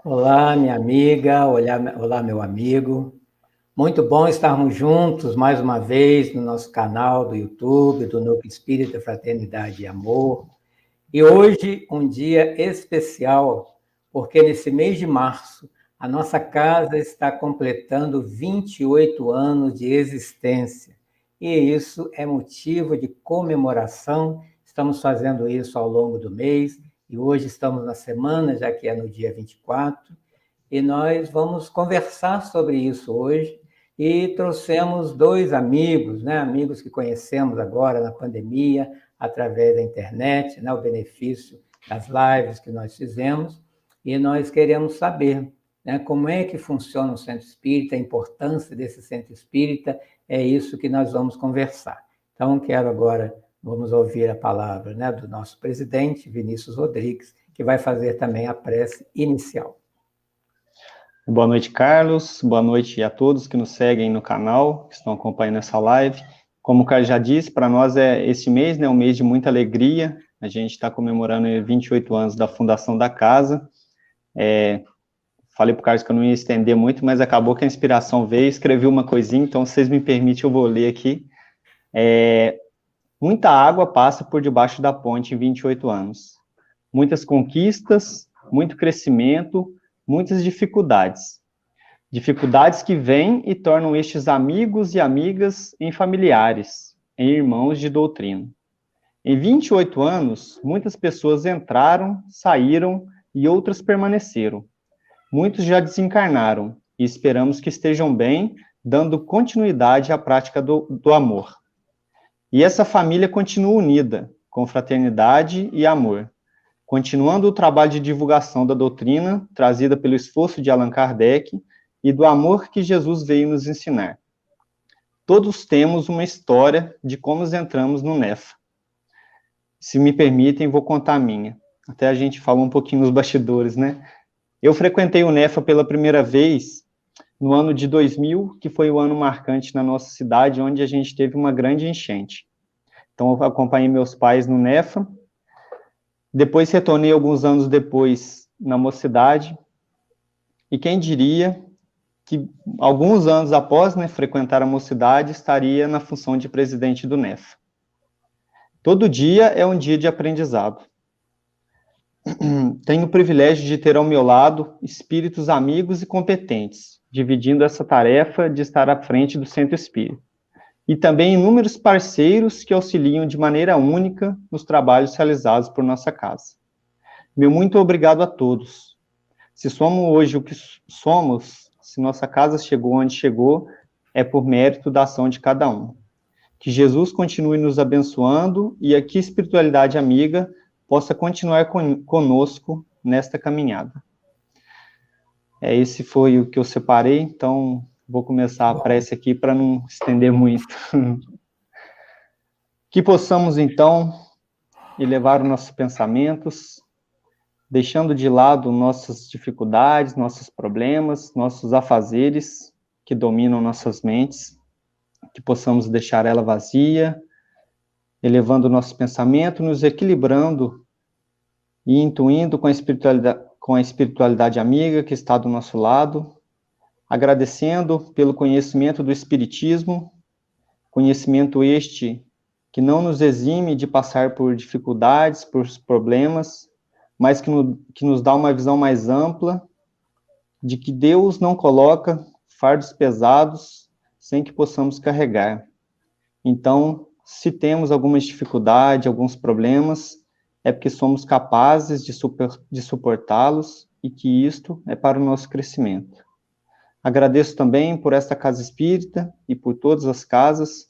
Olá, minha amiga, olá, meu amigo. Muito bom estarmos juntos mais uma vez no nosso canal do YouTube, do Núcleo Espírita Fraternidade e Amor. E hoje, um dia especial, porque nesse mês de março, a nossa casa está completando 28 anos de existência. E isso é motivo de comemoração. Estamos fazendo isso ao longo do mês, e hoje estamos na semana, já que é no dia 24, e nós vamos conversar sobre isso hoje. E trouxemos dois amigos, né? Amigos que conhecemos agora na pandemia, através da internet, né? O benefício das lives que nós fizemos, e nós queremos saber, né, como é que funciona o Centro Espírita, a importância desse Centro Espírita, é isso que nós vamos conversar. Então, quero agora, vamos ouvir a palavra, né, do nosso presidente, Vinícius Rodrigues, que vai fazer também a prece inicial. Boa noite, Carlos. Boa noite a todos que nos seguem no canal, que estão acompanhando essa live. Como o Carlos já disse, para nós esse mês, né, um mês de muita alegria. A gente está comemorando 28 anos da fundação da casa. Falei para o Carlos que eu não ia estender muito, mas acabou que a inspiração veio, escrevi uma coisinha, então, se vocês me permitem, eu vou ler aqui. Muita água passa por debaixo da ponte em 28 anos. Muitas conquistas, muito crescimento, muitas dificuldades. Dificuldades que vêm e tornam estes amigos e amigas em familiares, em irmãos de doutrina. Em 28 anos, muitas pessoas entraram, saíram e outras permaneceram. Muitos já desencarnaram e esperamos que estejam bem, dando continuidade à prática do amor. E essa família continua unida, com fraternidade e amor, continuando o trabalho de divulgação da doutrina, trazida pelo esforço de Allan Kardec, e do amor que Jesus veio nos ensinar. Todos temos uma história de como entramos no NEFA. Se me permitem, vou contar a minha. Até a gente falou um pouquinho nos bastidores, né? Eu frequentei o NEFA pela primeira vez no ano de 2000, que foi o ano marcante na nossa cidade, onde a gente teve uma grande enchente. Então, eu acompanhei meus pais no NEFA. Depois, retornei alguns anos depois na mocidade. E quem diria que alguns anos após, né, frequentar a mocidade, estaria na função de presidente do NEFA. Todo dia é um dia de aprendizado. Tenho o privilégio de ter ao meu lado espíritos amigos e competentes, dividindo essa tarefa de estar à frente do Centro Espírita. E também inúmeros parceiros que auxiliam de maneira única nos trabalhos realizados por nossa casa. Meu muito obrigado a todos. Se somos hoje o que somos, se nossa casa chegou onde chegou, é por mérito da ação de cada um. Que Jesus continue nos abençoando e que a espiritualidade amiga possa continuar conosco nesta caminhada. Esse foi o que eu separei, então vou começar a prece aqui para não estender muito. Que possamos, então, elevar os nossos pensamentos, deixando de lado nossas dificuldades, nossos problemas, nossos afazeres que dominam nossas mentes, que possamos deixar ela vazia, elevando o nosso pensamento, nos equilibrando e intuindo com a espiritualidade amiga que está do nosso lado, agradecendo pelo conhecimento do Espiritismo, conhecimento este que não nos exime de passar por dificuldades, por problemas, mas que nos dá uma visão mais ampla de que Deus não coloca fardos pesados sem que possamos carregar. Então, se temos alguma dificuldade, alguns problemas, é porque somos capazes de suportá-los e que isto é para o nosso crescimento. Agradeço também por esta casa espírita e por todas as casas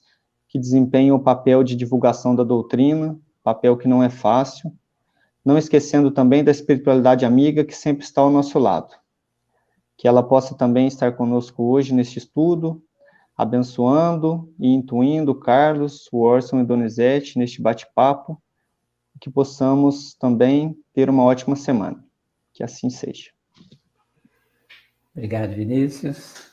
que desempenham o papel de divulgação da doutrina, papel que não é fácil, não esquecendo também da espiritualidade amiga que sempre está ao nosso lado. Que ela possa também estar conosco hoje neste estudo, abençoando e intuindo o Carlos, o Orson e a Donizete neste bate-papo, que possamos também ter uma ótima semana. Que assim seja. Obrigado, Vinícius.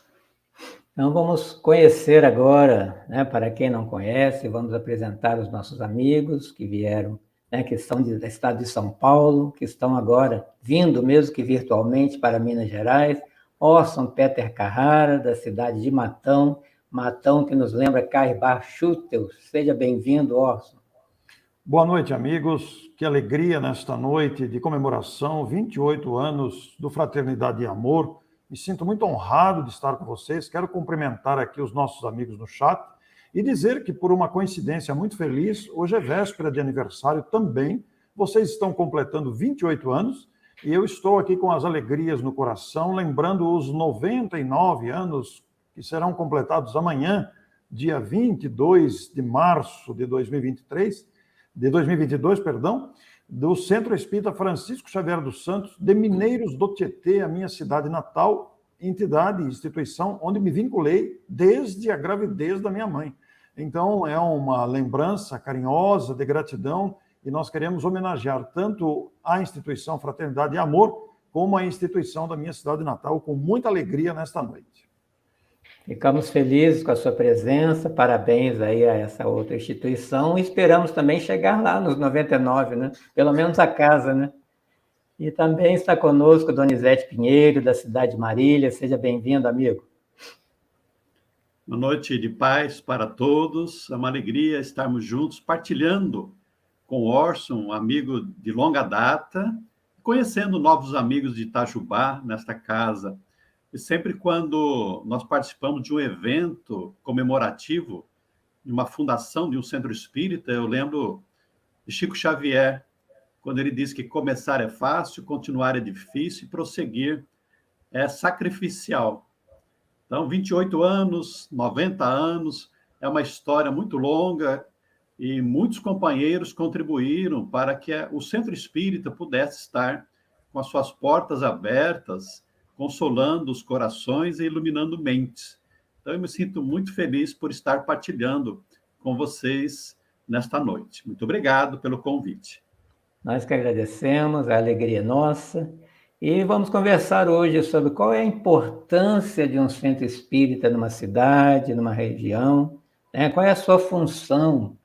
Então, vamos conhecer agora, né, para quem não conhece, vamos apresentar os nossos amigos que vieram né, que são do estado de São Paulo, que estão agora vindo, mesmo que virtualmente, para Minas Gerais. Orson Peter Carrara, da cidade de Matão, Matão que nos lembra Caibar Schutel. Seja bem-vindo, Orson. Boa noite, amigos. Que alegria nesta noite de comemoração, 28 anos do Fraternidade e Amor. Me sinto muito honrado de estar com vocês. Quero cumprimentar aqui os nossos amigos no chat e dizer que, por uma coincidência muito feliz, hoje é véspera de aniversário também. Vocês estão completando 28 anos e eu estou aqui com as alegrias no coração, lembrando os 99 anos que serão completados amanhã, dia 22 de março de 2022, do Centro Espírita Francisco Xavier dos Santos, de Mineiros do Tietê, a minha cidade natal, entidade e instituição onde me vinculei desde a gravidez da minha mãe. Então, é uma lembrança carinhosa, de gratidão, e nós queremos homenagear tanto a instituição Fraternidade e Amor, como a instituição da minha cidade natal, com muita alegria nesta noite. Ficamos felizes com a sua presença, parabéns aí a essa outra instituição, e esperamos também chegar lá nos 99, né? Pelo menos a casa, né? E também está conosco Donizete Pinheiro, da cidade de Marília. Seja bem-vindo, amigo. Uma noite de paz para todos, é uma alegria estarmos juntos, partilhando com o Orson, um amigo de longa data, conhecendo novos amigos de Itajubá, nesta casa. E sempre quando nós participamos de um evento comemorativo, de uma fundação, de um centro espírita, eu lembro de Chico Xavier, quando ele diz que começar é fácil, continuar é difícil e prosseguir é sacrificial. Então, 28 anos, 90 anos, é uma história muito longa e muitos companheiros contribuíram para que o centro espírita pudesse estar com as suas portas abertas, consolando os corações e iluminando mentes. Então, eu me sinto muito feliz por estar partilhando com vocês nesta noite. Muito obrigado pelo convite. Nós que agradecemos, a alegria é nossa. E vamos conversar hoje sobre qual é a importância de um centro espírita numa cidade, numa região, né? Qual é a sua função.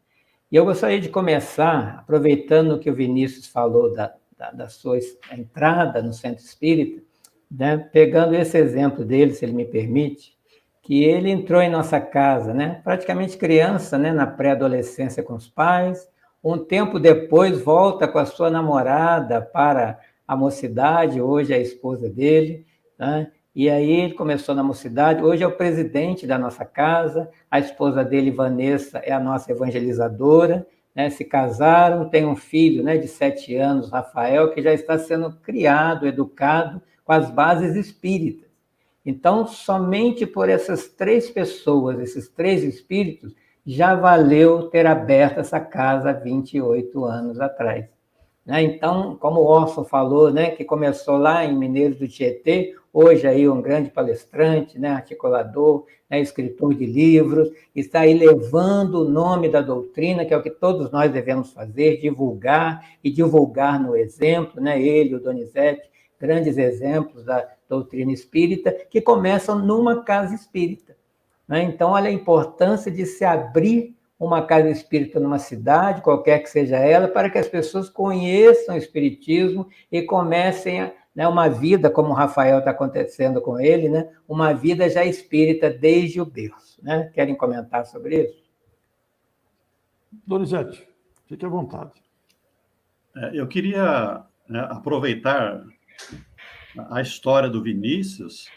E eu gostaria de começar, aproveitando o que o Vinícius falou da sua entrada no centro espírita, né, pegando esse exemplo dele, se ele me permite, que ele entrou em nossa casa, né, praticamente criança, né, na pré-adolescência com os pais, um tempo depois volta com a sua namorada para a mocidade, hoje é a esposa dele, né, e aí ele começou na mocidade, hoje é o presidente da nossa casa, a esposa dele, Vanessa, é a nossa evangelizadora, né, se casaram, tem um filho, né, de 7 anos, Rafael, que já está sendo criado, educado, com as bases espíritas. Então, somente por essas 3 pessoas, esses 3 espíritos, já valeu ter aberto essa casa há 28 anos atrás. Né? Então, como o Orson falou, né, que começou lá em Mineiros do Tietê, hoje aí um grande palestrante, né, articulador, né, escritor de livros, está aí levando o nome da doutrina, que é o que todos nós devemos fazer, divulgar e divulgar no exemplo, né, ele, o Donizete, grandes exemplos da doutrina espírita, que começam numa casa espírita. Né? Então, olha a importância de se abrir uma casa espírita numa cidade, qualquer que seja ela, para que as pessoas conheçam o espiritismo e comecem uma vida, como o Rafael está acontecendo com ele, né? Uma vida já espírita desde o berço. Né? Querem comentar sobre isso? Donizete, fique à vontade. Eu queria aproveitar a história do Vinícius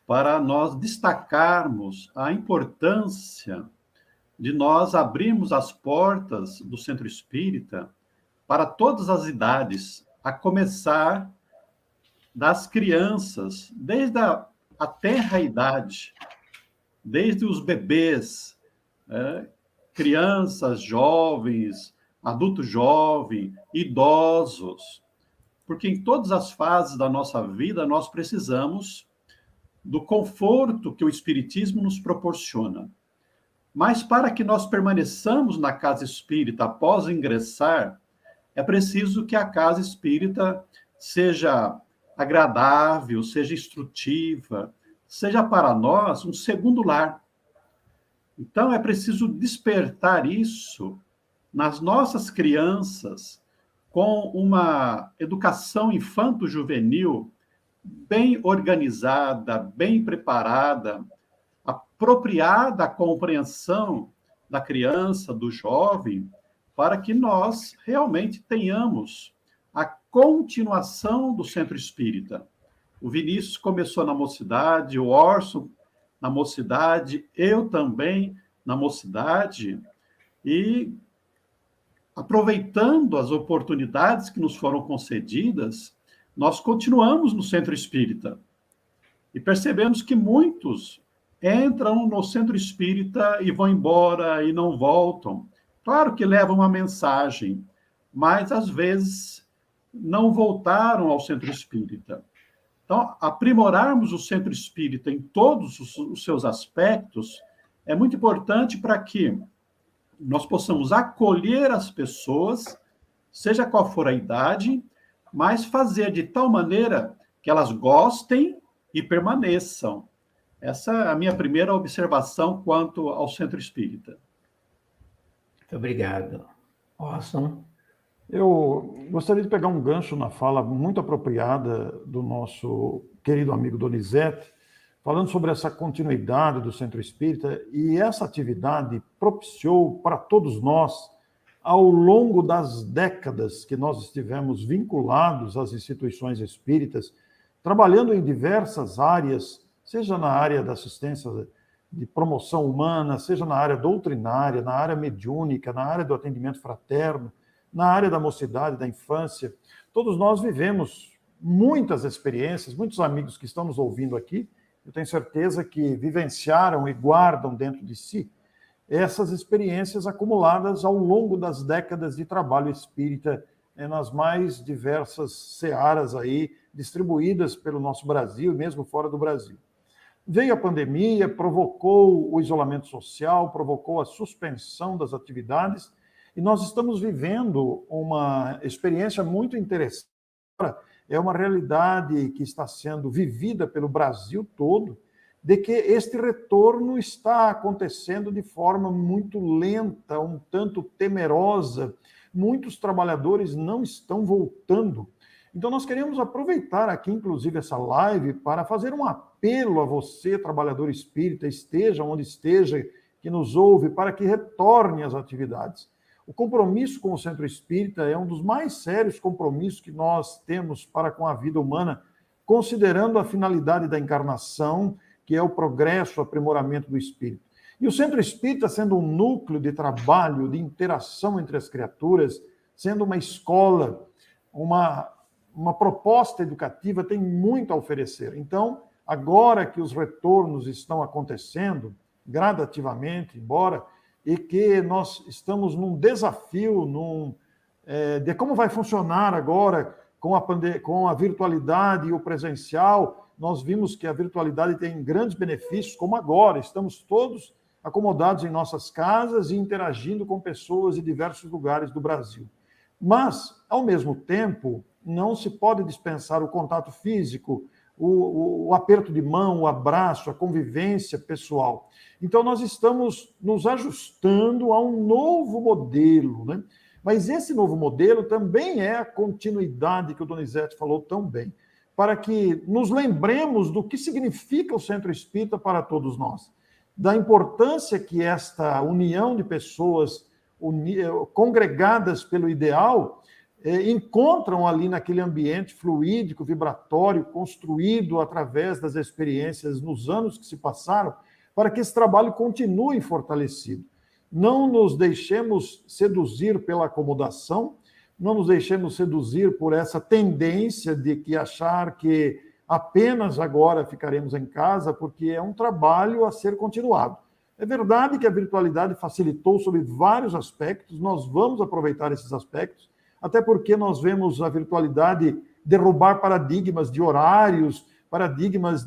para nós destacarmos a importância de nós abrirmos as portas do centro espírita para todas as idades, a começar das crianças, desde a tenra idade, desde os bebês, crianças, jovens, adulto jovem, idosos, porque em todas as fases da nossa vida nós precisamos do conforto que o Espiritismo nos proporciona. Mas para que nós permaneçamos na casa espírita após ingressar, é preciso que a casa espírita seja agradável, seja instrutiva, seja para nós um segundo lar. Então é preciso despertar isso nas nossas crianças, com uma educação infanto-juvenil bem organizada, bem preparada, apropriada à compreensão da criança, do jovem, para que nós realmente tenhamos a continuação do centro espírita. O Vinícius começou na mocidade, o Orson na mocidade, eu também na mocidade, e aproveitando as oportunidades que nos foram concedidas, nós continuamos no centro espírita. E percebemos que muitos entram no centro espírita e vão embora e não voltam. Claro que levam uma mensagem, mas às vezes não voltaram ao centro espírita. Então, aprimorarmos o centro espírita em todos os seus aspectos é muito importante para que nós possamos acolher as pessoas, seja qual for a idade, mas fazer de tal maneira que elas gostem e permaneçam. Essa é a minha primeira observação quanto ao centro espírita. Muito obrigado. Orson? Eu gostaria de pegar um gancho na fala muito apropriada do nosso querido amigo Donizete, falando sobre essa continuidade do Centro Espírita, e essa atividade propiciou para todos nós, ao longo das décadas que nós estivemos vinculados às instituições espíritas, trabalhando em diversas áreas, seja na área da assistência de promoção humana, seja na área doutrinária, na área mediúnica, na área do atendimento fraterno, na área da mocidade, da infância. Todos nós vivemos muitas experiências, muitos amigos que estão nos ouvindo aqui, eu tenho certeza que vivenciaram e guardam dentro de si essas experiências acumuladas ao longo das décadas de trabalho espírita nas mais diversas searas aí, distribuídas pelo nosso Brasil e mesmo fora do Brasil. Veio a pandemia, provocou o isolamento social, provocou a suspensão das atividades, e nós estamos vivendo uma experiência muito interessante. É uma realidade que está sendo vivida pelo Brasil todo, de que este retorno está acontecendo de forma muito lenta, um tanto temerosa. Muitos trabalhadores não estão voltando. Então, nós queremos aproveitar aqui, inclusive, essa live para fazer um apelo a você, trabalhador espírita, esteja onde esteja, que nos ouve, para que retorne às atividades. O compromisso com o Centro Espírita é um dos mais sérios compromissos que nós temos para com a vida humana, considerando a finalidade da encarnação, que é o progresso, o aprimoramento do espírito. E o Centro Espírita, sendo um núcleo de trabalho, de interação entre as criaturas, sendo uma escola, uma proposta educativa, tem muito a oferecer. Então, agora que os retornos estão acontecendo, gradativamente, embora, e que nós estamos num desafio de como vai funcionar agora com a virtualidade e o presencial. Nós vimos que a virtualidade tem grandes benefícios, como agora, estamos todos acomodados em nossas casas e interagindo com pessoas de diversos lugares do Brasil. Mas, ao mesmo tempo, não se pode dispensar o contato físico, o aperto de mão, o abraço, a convivência pessoal. Então, nós estamos nos ajustando a um novo modelo, né? Mas esse novo modelo também é a continuidade que o Donizete falou tão bem, para que nos lembremos do que significa o Centro Espírita para todos nós, da importância que esta união de pessoas congregadas pelo ideal encontram ali naquele ambiente fluídico, vibratório, construído através das experiências nos anos que se passaram, para que esse trabalho continue fortalecido. Não nos deixemos seduzir pela acomodação, não nos deixemos seduzir por essa tendência de que achar que apenas agora ficaremos em casa, porque é um trabalho a ser continuado. É verdade que a virtualidade facilitou sobre vários aspectos, nós vamos aproveitar esses aspectos, até porque nós vemos a virtualidade derrubar paradigmas de horários, paradigmas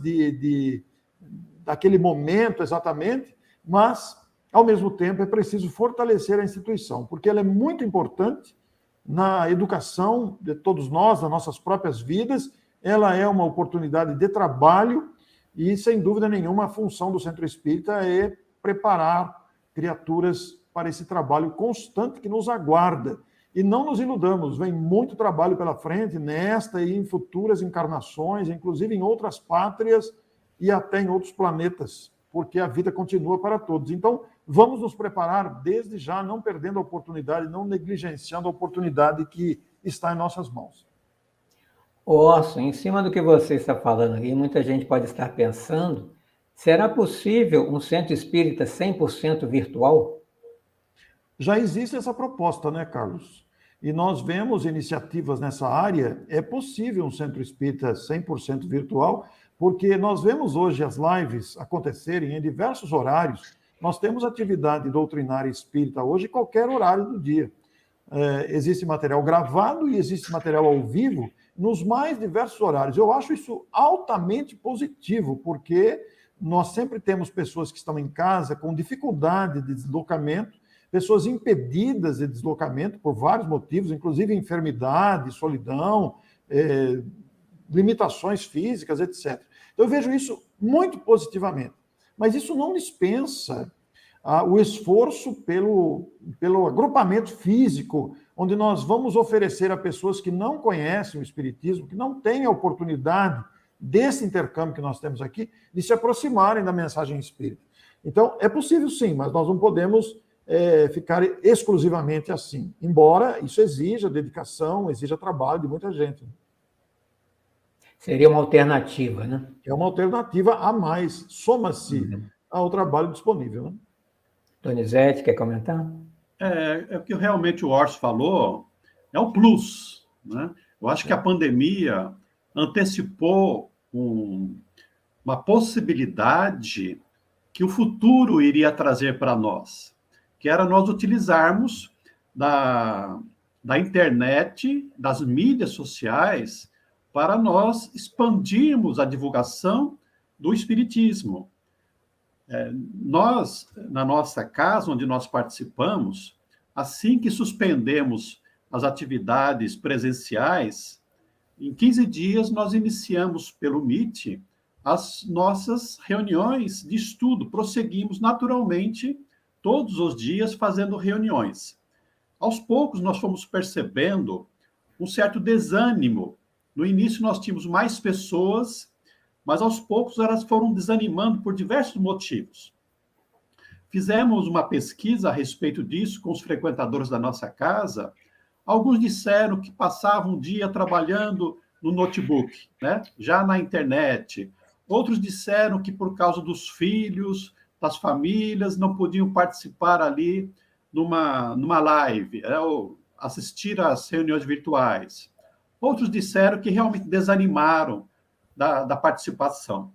daquele momento exatamente, mas, ao mesmo tempo, é preciso fortalecer a instituição, porque ela é muito importante na educação de todos nós, nas nossas próprias vidas, ela é uma oportunidade de trabalho e, sem dúvida nenhuma, a função do Centro Espírita é preparar criaturas para esse trabalho constante que nos aguarda. E não nos iludamos, vem muito trabalho pela frente, nesta e em futuras encarnações, inclusive em outras pátrias e até em outros planetas, porque a vida continua para todos. Então, vamos nos preparar desde já, não perdendo a oportunidade, não negligenciando a oportunidade que está em nossas mãos. Orson, em cima do que você está falando aqui, muita gente pode estar pensando, será possível um centro espírita 100% virtual? Já existe essa proposta, né, Carlos? E nós vemos iniciativas nessa área. É possível um centro espírita 100% virtual, porque nós vemos hoje as lives acontecerem em diversos horários. Nós temos atividade doutrinária espírita hoje em qualquer horário do dia. Existe material gravado e existe material ao vivo nos mais diversos horários. Eu acho isso altamente positivo, porque nós sempre temos pessoas que estão em casa com dificuldade de deslocamento, pessoas impedidas de deslocamento por vários motivos, inclusive enfermidade, solidão, limitações físicas, etc. Então, eu vejo isso muito positivamente. Mas isso não dispensa o esforço pelo agrupamento físico, onde nós vamos oferecer a pessoas que não conhecem o Espiritismo, que não têm a oportunidade desse intercâmbio que nós temos aqui, de se aproximarem da mensagem espírita. Então, é possível sim, mas nós não podemos ficar exclusivamente assim, embora isso exija dedicação, exija trabalho de muita gente. Seria uma alternativa, né? É uma alternativa a mais, soma-se ao trabalho disponível, né? Donizete, quer comentar? O que realmente o Orson falou é o plus, né? Eu acho que a pandemia antecipou uma possibilidade que o futuro iria trazer para nós, que era nós utilizarmos da internet, das mídias sociais, para nós expandirmos a divulgação do Espiritismo. Nós, na nossa casa, onde nós participamos, assim que suspendemos as atividades presenciais, em 15 dias nós iniciamos pelo Meet as nossas reuniões de estudo, prosseguimos naturalmente todos os dias fazendo reuniões. Aos poucos nós fomos percebendo um certo desânimo. No início nós tínhamos mais pessoas, mas aos poucos elas foram desanimando por diversos motivos. Fizemos uma pesquisa a respeito disso com os frequentadores da nossa casa. Alguns disseram que passavam um dia trabalhando no notebook, né? Já na internet. Outros disseram que por causa dos filhos, das famílias, não podiam participar ali numa live, ou assistir às reuniões virtuais. Outros disseram que realmente desanimaram da participação.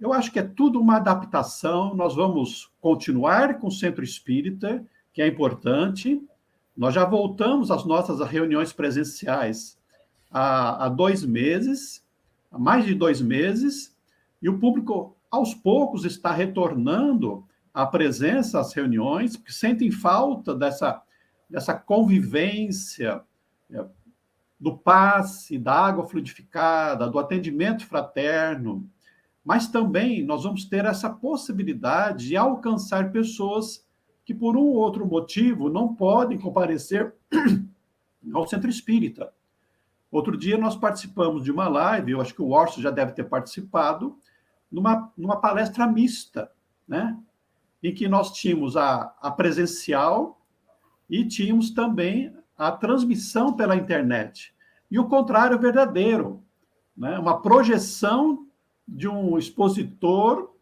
Eu acho que é tudo uma adaptação. Nós vamos continuar com o Centro Espírita, que é importante. Nós já voltamos às nossas reuniões presenciais há 2 meses, há mais de 2 meses, e o público, aos poucos, está retornando à presença às reuniões, porque sentem falta dessa convivência, do passe, da água fluidificada, do atendimento fraterno. Mas também nós vamos ter essa possibilidade de alcançar pessoas que, por um ou outro motivo, não podem comparecer ao Centro Espírita. Outro dia nós participamos de uma live, eu acho que o Orson já deve ter participado, numa palestra mista, né? Em que nós tínhamos a presencial e tínhamos também a transmissão pela internet. E o contrário é verdadeiro, né? Uma projeção de um expositor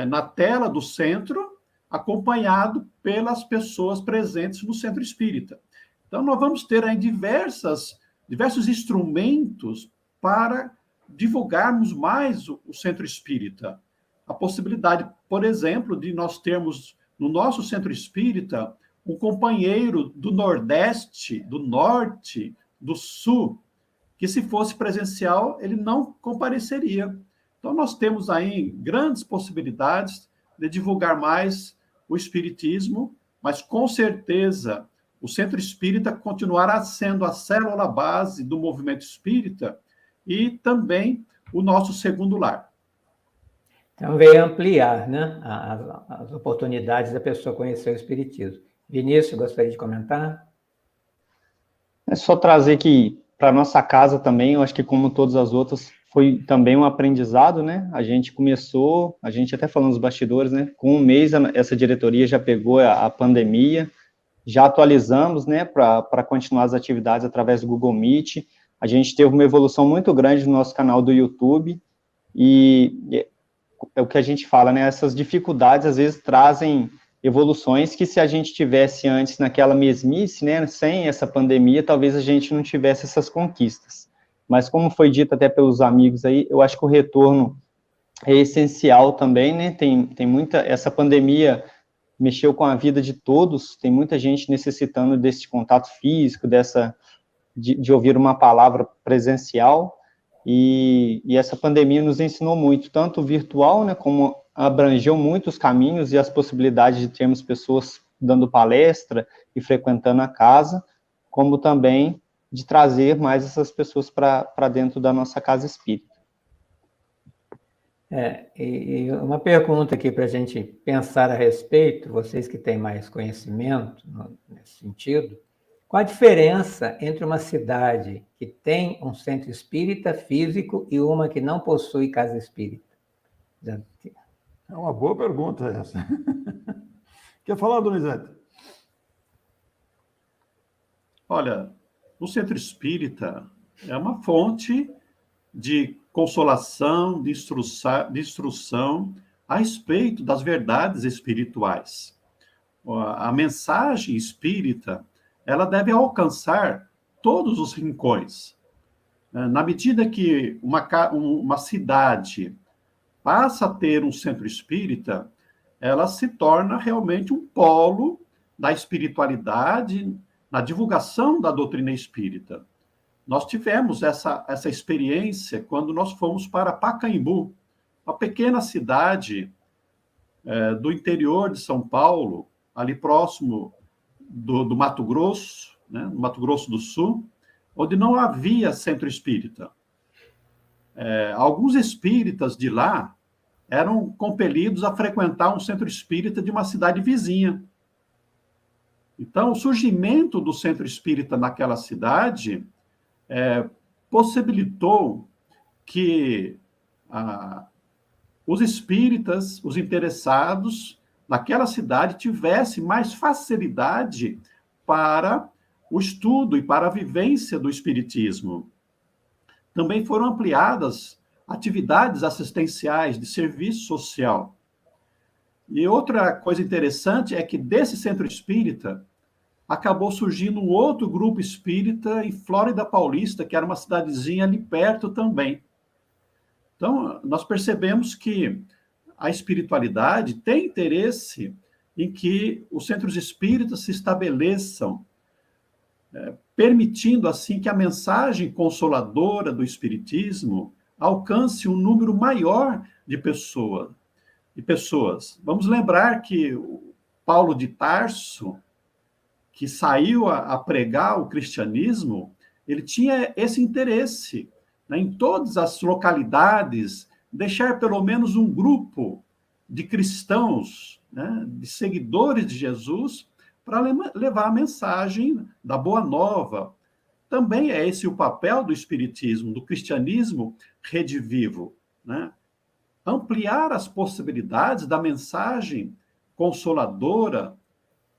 na tela do centro, acompanhado pelas pessoas presentes no Centro Espírita. Então, nós vamos ter aí diversos instrumentos para divulgarmos mais o Centro Espírita. A possibilidade, por exemplo, de nós termos no nosso Centro Espírita um companheiro do Nordeste, do Norte, do Sul, que se fosse presencial, ele não compareceria. Então, nós temos aí grandes possibilidades de divulgar mais o Espiritismo, mas, com certeza, o Centro Espírita continuará sendo a célula base do movimento espírita e também o nosso segundo lar. Então, veio ampliar, né, as oportunidades da pessoa conhecer o Espiritismo. Vinícius, gostaria de comentar? É só trazer que para nossa casa também, eu acho que como todas as outras, foi também um aprendizado, né? A gente até falando nos bastidores, né? Com um mês, essa diretoria já pegou a pandemia, já atualizamos, né, para continuar as atividades através do Google Meet. A gente teve uma evolução muito grande no nosso canal do YouTube, e é o que a gente fala, né? Essas dificuldades, às vezes, trazem evoluções que, se a gente tivesse antes naquela mesmice, né, sem essa pandemia, talvez a gente não tivesse essas conquistas. Mas, como foi dito até pelos amigos aí, eu acho que o retorno é essencial também, né? Tem muita... Essa pandemia mexeu com a vida de todos, tem muita gente necessitando desse contato físico, de ouvir uma palavra presencial, e essa pandemia nos ensinou muito, tanto o virtual, né, como abrangeu muitos caminhos e as possibilidades de termos pessoas dando palestra e frequentando a casa, como também de trazer mais essas pessoas para dentro da nossa casa espírita. E uma pergunta aqui para a gente pensar a respeito, vocês que têm mais conhecimento nesse sentido, qual a diferença entre uma cidade que tem um centro espírita físico e uma que não possui casa espírita? É uma boa pergunta essa. Quer falar, Donizete? Olha, o centro espírita é uma fonte de consolação, de instrução a respeito das verdades espirituais. A mensagem espírita, ela deve alcançar todos os rincões. Na medida que uma cidade passa a ter um centro espírita, ela se torna realmente um polo da espiritualidade, na divulgação da doutrina espírita. Nós tivemos essa experiência quando nós fomos para Pacaembu, uma pequena cidade do interior de São Paulo, ali próximo do Mato Grosso, né, no Mato Grosso do Sul, onde não havia centro espírita. Alguns espíritas de lá eram compelidos a frequentar um centro espírita de uma cidade vizinha. Então, o surgimento do centro espírita naquela cidade possibilitou que os espíritas, os interessados naquela cidade, tivessem mais facilidade para o estudo e para a vivência do espiritismo. Também foram ampliadas atividades assistenciais de serviço social. E outra coisa interessante é que desse centro espírita acabou surgindo um outro grupo espírita em Flórida Paulista, que era uma cidadezinha ali perto também. Então, nós percebemos que a espiritualidade tem interesse em que os centros espíritas se estabeleçam, permitindo, assim, que a mensagem consoladora do espiritismo alcance um número maior de pessoas. Vamos lembrar que Paulo de Tarso, que saiu a pregar o cristianismo, ele tinha esse interesse, né, em todas as localidades, deixar pelo menos um grupo de cristãos, né, de seguidores de Jesus, para levar a mensagem da Boa Nova. Também é esse o papel do espiritismo, do cristianismo redivivo, né? Ampliar as possibilidades da mensagem consoladora,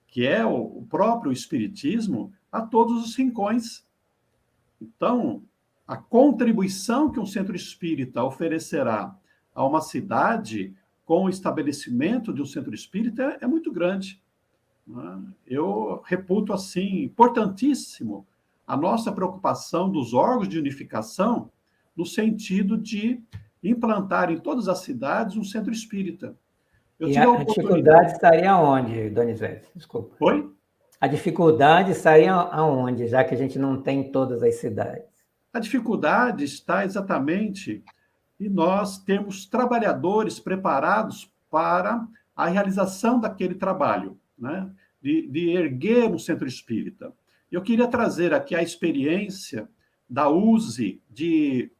que é o próprio espiritismo, a todos os rincões. Então, a contribuição que um centro espírita oferecerá a uma cidade com o estabelecimento de um centro espírita é muito grande. Eu reputo, assim, importantíssimo a nossa preocupação dos órgãos de unificação no sentido de implantar em todas as cidades um centro espírita. A dificuldade estaria onde, Donizete? Desculpa. Oi? A dificuldade estaria aonde, já que a gente não tem em todas as cidades? A dificuldade está exatamente em nós termos trabalhadores preparados para a realização daquele trabalho, né? De erguer um centro espírita. Eu queria trazer aqui a experiência da USE de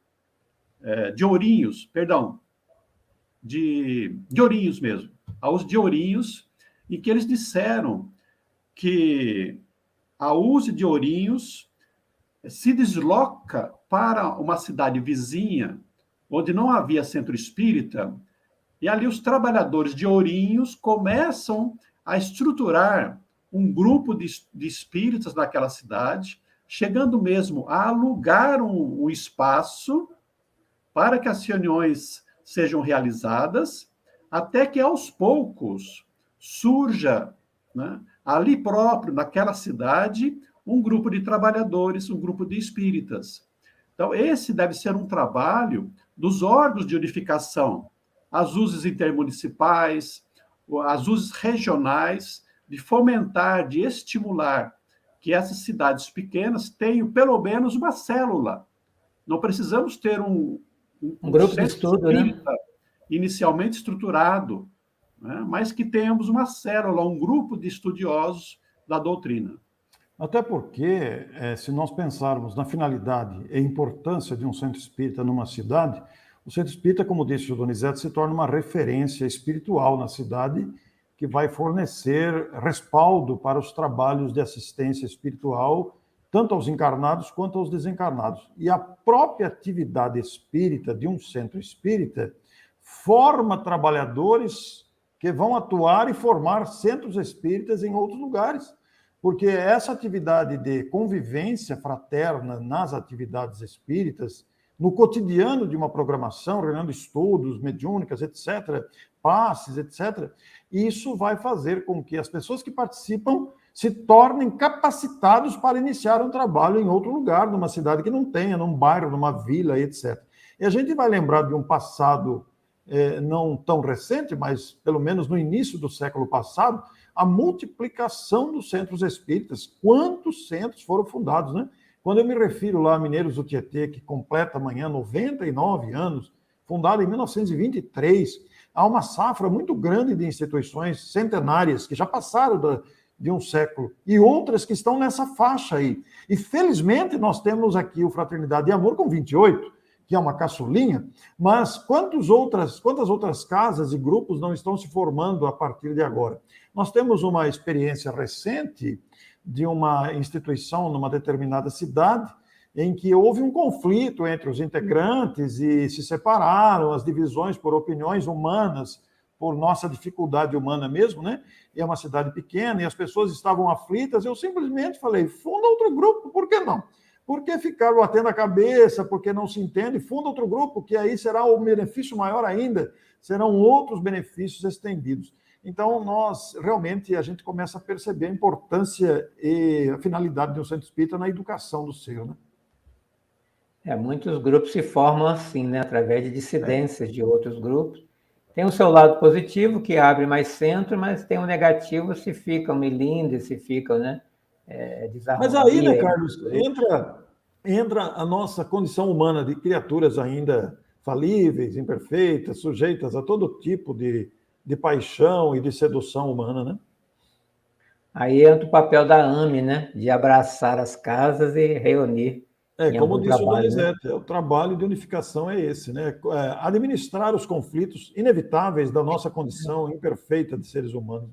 Ourinhos, perdão, de Ourinhos mesmo, a USE de Ourinhos, em que eles disseram que a USE de Ourinhos se desloca para uma cidade vizinha, onde não havia centro espírita, e ali os trabalhadores de Ourinhos começam a estruturar um grupo de espíritas naquela cidade, chegando mesmo a alugar um espaço para que as reuniões sejam realizadas, até que aos poucos surja, né, ali próprio, naquela cidade, um grupo de trabalhadores, um grupo de espíritas. Então, esse deve ser um trabalho dos órgãos de unificação, as USES intermunicipais, as USES regionais, de fomentar, de estimular que essas cidades pequenas tenham pelo menos uma célula. Não precisamos ter um grupo de estudo, né? Inicialmente estruturado, né? Mas que tenhamos uma célula, um grupo de estudiosos da doutrina. Até porque, se nós pensarmos na finalidade e importância de um centro espírita numa cidade, o centro espírita, como disse o Donizete, se torna uma referência espiritual na cidade que vai fornecer respaldo para os trabalhos de assistência espiritual, tanto aos encarnados quanto aos desencarnados. E a própria atividade espírita de um centro espírita forma trabalhadores que vão atuar e formar centros espíritas em outros lugares, porque essa atividade de convivência fraterna nas atividades espíritas, no cotidiano de uma programação, reunião de estudos, mediúnicas, etc., passes, etc., isso vai fazer com que as pessoas que participam se tornem capacitados para iniciar um trabalho em outro lugar, numa cidade que não tenha, num bairro, numa vila, etc. E a gente vai lembrar de um passado não tão recente, mas pelo menos no início do século passado, a multiplicação dos centros espíritas. Quantos centros foram fundados, né? Quando eu me refiro lá a Mineiros do Tietê, que completa amanhã 99 anos, fundado em 1923, há uma safra muito grande de instituições centenárias que já passaram de um século e outras que estão nessa faixa aí. E felizmente nós temos aqui o Fraternidade e Amor com 28, que é uma caçulinha, mas quantas outras casas e grupos não estão se formando a partir de agora? Nós temos uma experiência recente de uma instituição numa determinada cidade em que houve um conflito entre os integrantes e se separaram, as divisões por opiniões humanas, por nossa dificuldade humana mesmo, né? E é uma cidade pequena e as pessoas estavam aflitas, eu simplesmente falei, funda outro grupo, por que não? Por que ficar batendo a cabeça, porque não se entende? Funda outro grupo, que aí será um benefício maior ainda, serão outros benefícios estendidos. Então, a gente começa a perceber a importância e a finalidade de um centro espírita na educação do ser, né? Muitos grupos se formam assim, né? Através de dissidências de outros grupos. Tem o seu lado positivo, que abre mais centro, mas tem o negativo, se ficam milindres, se ficam, né? Mas aí, né, Carlos, entra a nossa condição humana de criaturas ainda falíveis, imperfeitas, sujeitas a todo tipo de paixão e de sedução humana, né? Aí entra o papel da AME, né? De abraçar as casas e reunir. Como disse o Donizete, né? O trabalho de unificação é esse, né? Administrar os conflitos inevitáveis da nossa condição imperfeita de seres humanos.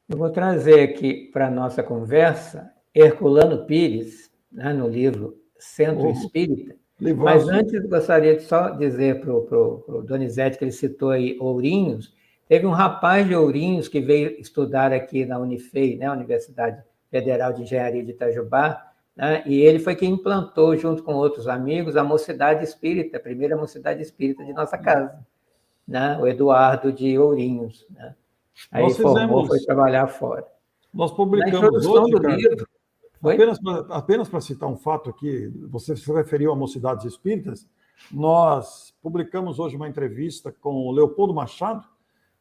Eu vou trazer aqui para a nossa conversa Herculano Pires, né, no livro Centro Espírita. Mas antes, gostaria de só dizer para o Donizete, que ele citou aí Ourinhos, teve um rapaz de Ourinhos que veio estudar aqui na Unifei, né, Universidade Federal de Engenharia de Itajubá, né, e ele foi quem implantou, junto com outros amigos, a Mocidade Espírita, a primeira Mocidade Espírita de nossa casa, né, o Eduardo de Ourinhos, né? Aí foi trabalhar fora. Nós publicamos hoje, cara, apenas para citar um fato aqui, você se referiu a Mocidades Espíritas, nós publicamos hoje uma entrevista com o Leopoldo Machado,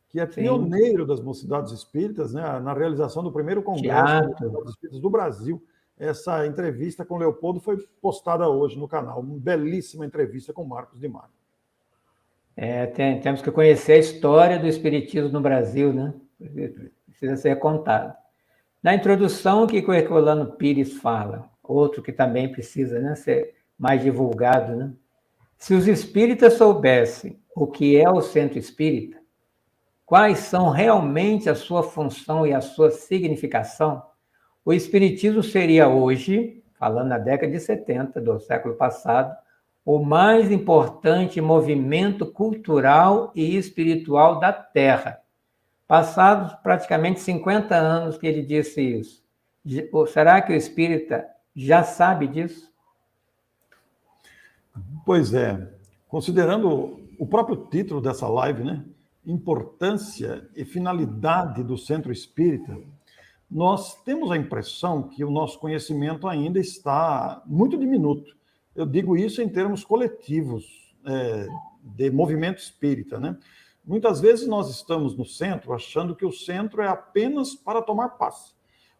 que é pioneiro das Mocidades Espíritas, né, na realização do primeiro congresso das Mocidades Espíritas do Brasil. Essa entrevista com o Leopoldo foi postada hoje no canal, uma belíssima entrevista com Marcos de Mário. Temos que conhecer a história do espiritismo no Brasil, né? Precisa ser contado. Na introdução, o que o Herculano Pires fala, outro que também precisa, né, ser mais divulgado, né? Se os espíritas soubessem o que é o centro espírita, quais são realmente a sua função e a sua significação, o espiritismo seria hoje, falando na década de 70 do século passado, o mais importante movimento cultural e espiritual da Terra. Passados praticamente 50 anos que ele disse isso. Será que o espírita já sabe disso? Pois é. Considerando o próprio título dessa live, né? Importância e finalidade do centro espírita, nós temos a impressão que o nosso conhecimento ainda está muito diminuto. Eu digo isso em termos coletivos, de movimento espírita, né? Muitas vezes nós estamos no centro achando que o centro é apenas para tomar passe.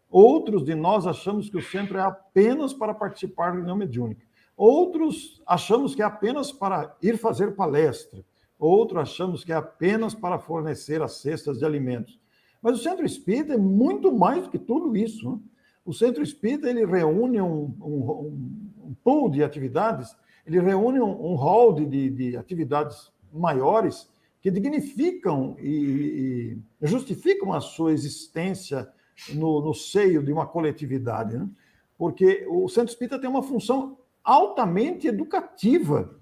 Outros de nós achamos que o centro é apenas para participar da reunião mediúnica. Outros achamos que é apenas para ir fazer palestra. Outros achamos que é apenas para fornecer as cestas de alimentos. Mas o centro espírita é muito mais do que tudo isso, né? O centro espírita ele reúne um pool de atividades, ele reúne um hall de atividades maiores que dignificam e justificam a sua existência no seio de uma coletividade, né? Porque o centro espírita tem uma função altamente educativa.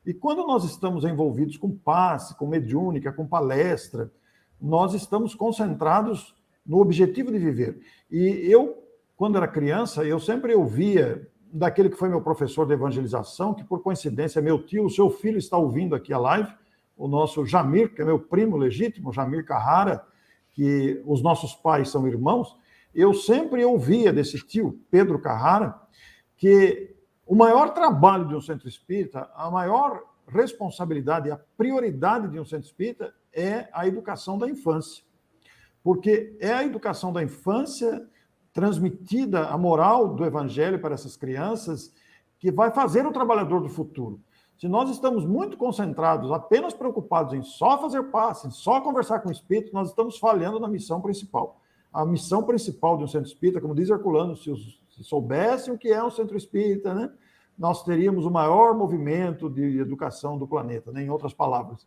E quando nós estamos envolvidos com passe, com mediúnica, com palestra, nós estamos concentrados no objetivo de viver. E eu, quando era criança, eu sempre ouvia daquele que foi meu professor de evangelização, que por coincidência é meu tio, o seu filho está ouvindo aqui a live, o nosso Jamir, que é meu primo legítimo, Jamir Carrara, que os nossos pais são irmãos. Eu sempre ouvia desse tio, Pedro Carrara, que o maior trabalho de um centro espírita, a maior responsabilidade, a prioridade de um centro espírita é a educação da infância. Porque é a educação da infância transmitida, a moral do evangelho para essas crianças, que vai fazer o trabalhador do futuro. Se nós estamos muito concentrados, apenas preocupados em só fazer passe, em só conversar com o espírito, nós estamos falhando na missão principal. A missão principal de um centro espírita, como diz Herculano, se soubessem o que é um centro espírita, né, nós teríamos o maior movimento de educação do planeta, né, em outras palavras.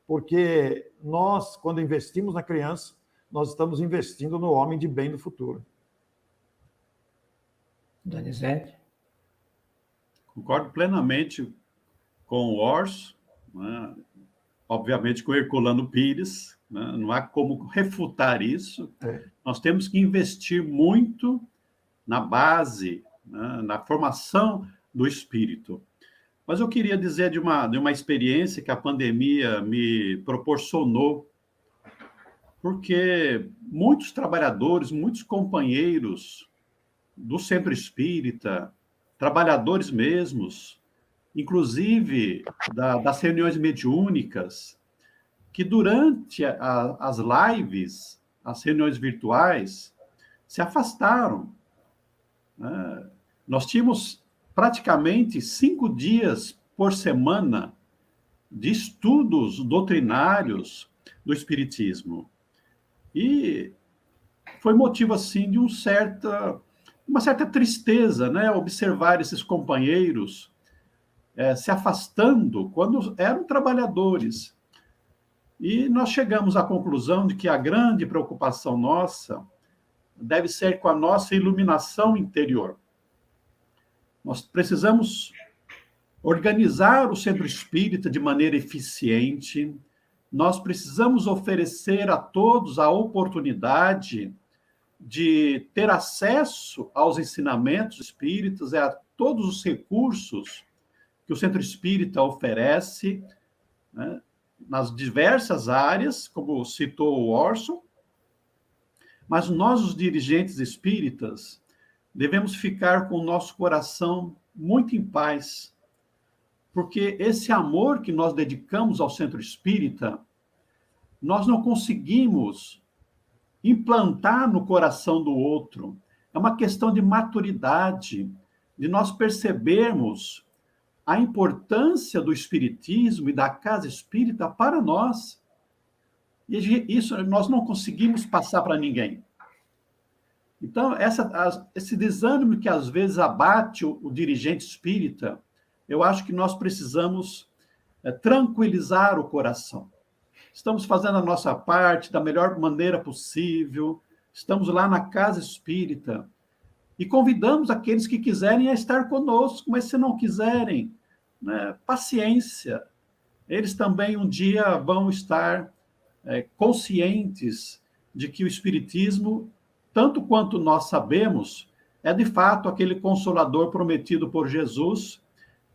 Porque nós, quando investimos na criança, nós estamos investindo no homem de bem do futuro. Donizete? Concordo plenamente com o Orso, né? Obviamente com o Herculano Pires, né? Não há como refutar isso. Nós temos que investir muito na base, né? Na formação do espírito. Mas eu queria dizer de uma experiência que a pandemia me proporcionou, porque muitos trabalhadores, muitos companheiros do centro espírita, trabalhadores mesmos, inclusive das reuniões mediúnicas, que durante as lives, as reuniões virtuais, se afastaram. Nós tínhamos praticamente 5 dias por semana de estudos doutrinários do Espiritismo. E foi motivo, assim, de uma certa tristeza, né? Observar esses companheiros se afastando quando eram trabalhadores. E nós chegamos à conclusão de que a grande preocupação nossa deve ser com a nossa iluminação interior. Nós precisamos organizar o centro espírita de maneira eficiente, nós precisamos oferecer a todos a oportunidade de ter acesso aos ensinamentos espíritas, a todos os recursos que o centro espírita oferece, né, nas diversas áreas, como citou o Orson, mas nós, os dirigentes espíritas, devemos ficar com o nosso coração muito em paz, porque esse amor que nós dedicamos ao centro espírita, nós não conseguimos implantar no coração do outro. É uma questão de maturidade, de nós percebermos a importância do espiritismo e da casa espírita para nós. E isso nós não conseguimos passar para ninguém. Então, esse desânimo que às vezes abate o dirigente espírita, eu acho que nós precisamos tranquilizar o coração. Estamos fazendo a nossa parte da melhor maneira possível, estamos lá na casa espírita, e convidamos aqueles que quiserem a estar conosco, mas se não quiserem, né, paciência. Eles também um dia vão estar conscientes de que o Espiritismo, tanto quanto nós sabemos, é de fato aquele consolador prometido por Jesus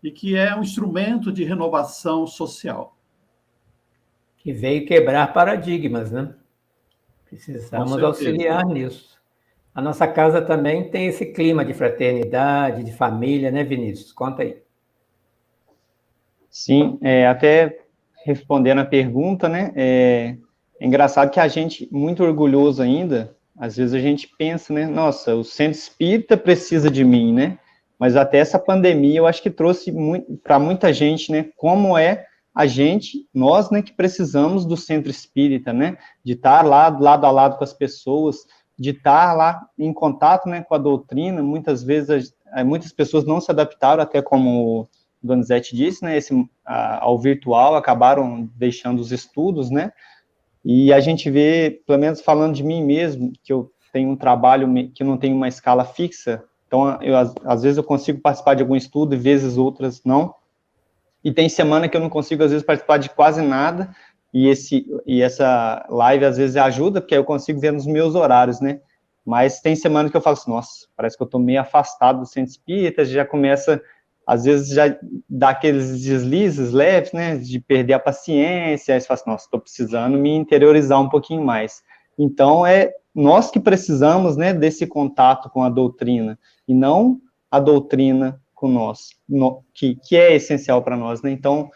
e que é um instrumento de renovação social. Que veio quebrar paradigmas, né? Precisamos auxiliar nisso. A nossa casa também tem esse clima de fraternidade, de família, né, Vinícius? Conta aí. Sim, até respondendo a pergunta, né, é engraçado que a gente, muito orgulhoso ainda, às vezes a gente pensa, né, nossa, o centro espírita precisa de mim, né, mas até essa pandemia eu acho que trouxe para muita gente, né, como é a gente, nós, né, que precisamos do centro espírita, né, de estar lá, lado a lado com as pessoas, de estar lá em contato, né, com a doutrina. Muitas vezes, muitas pessoas não se adaptaram, até como o Donizete disse, né, ao virtual, acabaram deixando os estudos, né, e a gente vê, pelo menos falando de mim mesmo, que eu tenho um trabalho que não tem uma escala fixa, então, às vezes eu consigo participar de algum estudo e vezes outras não, e tem semana que eu não consigo, às vezes, participar de quase nada, e essa live, às vezes, ajuda, porque aí eu consigo ver nos meus horários, né, mas tem semana que eu falo assim, nossa, parece que eu estou meio afastado do centro espírita, já começa, às vezes, já dá aqueles deslizes leves, né, de perder a paciência, aí você fala assim, nossa, estou precisando me interiorizar um pouquinho mais. Então, é nós que precisamos, né, desse contato com a doutrina, e não a doutrina com nós, que é essencial para nós, né, então,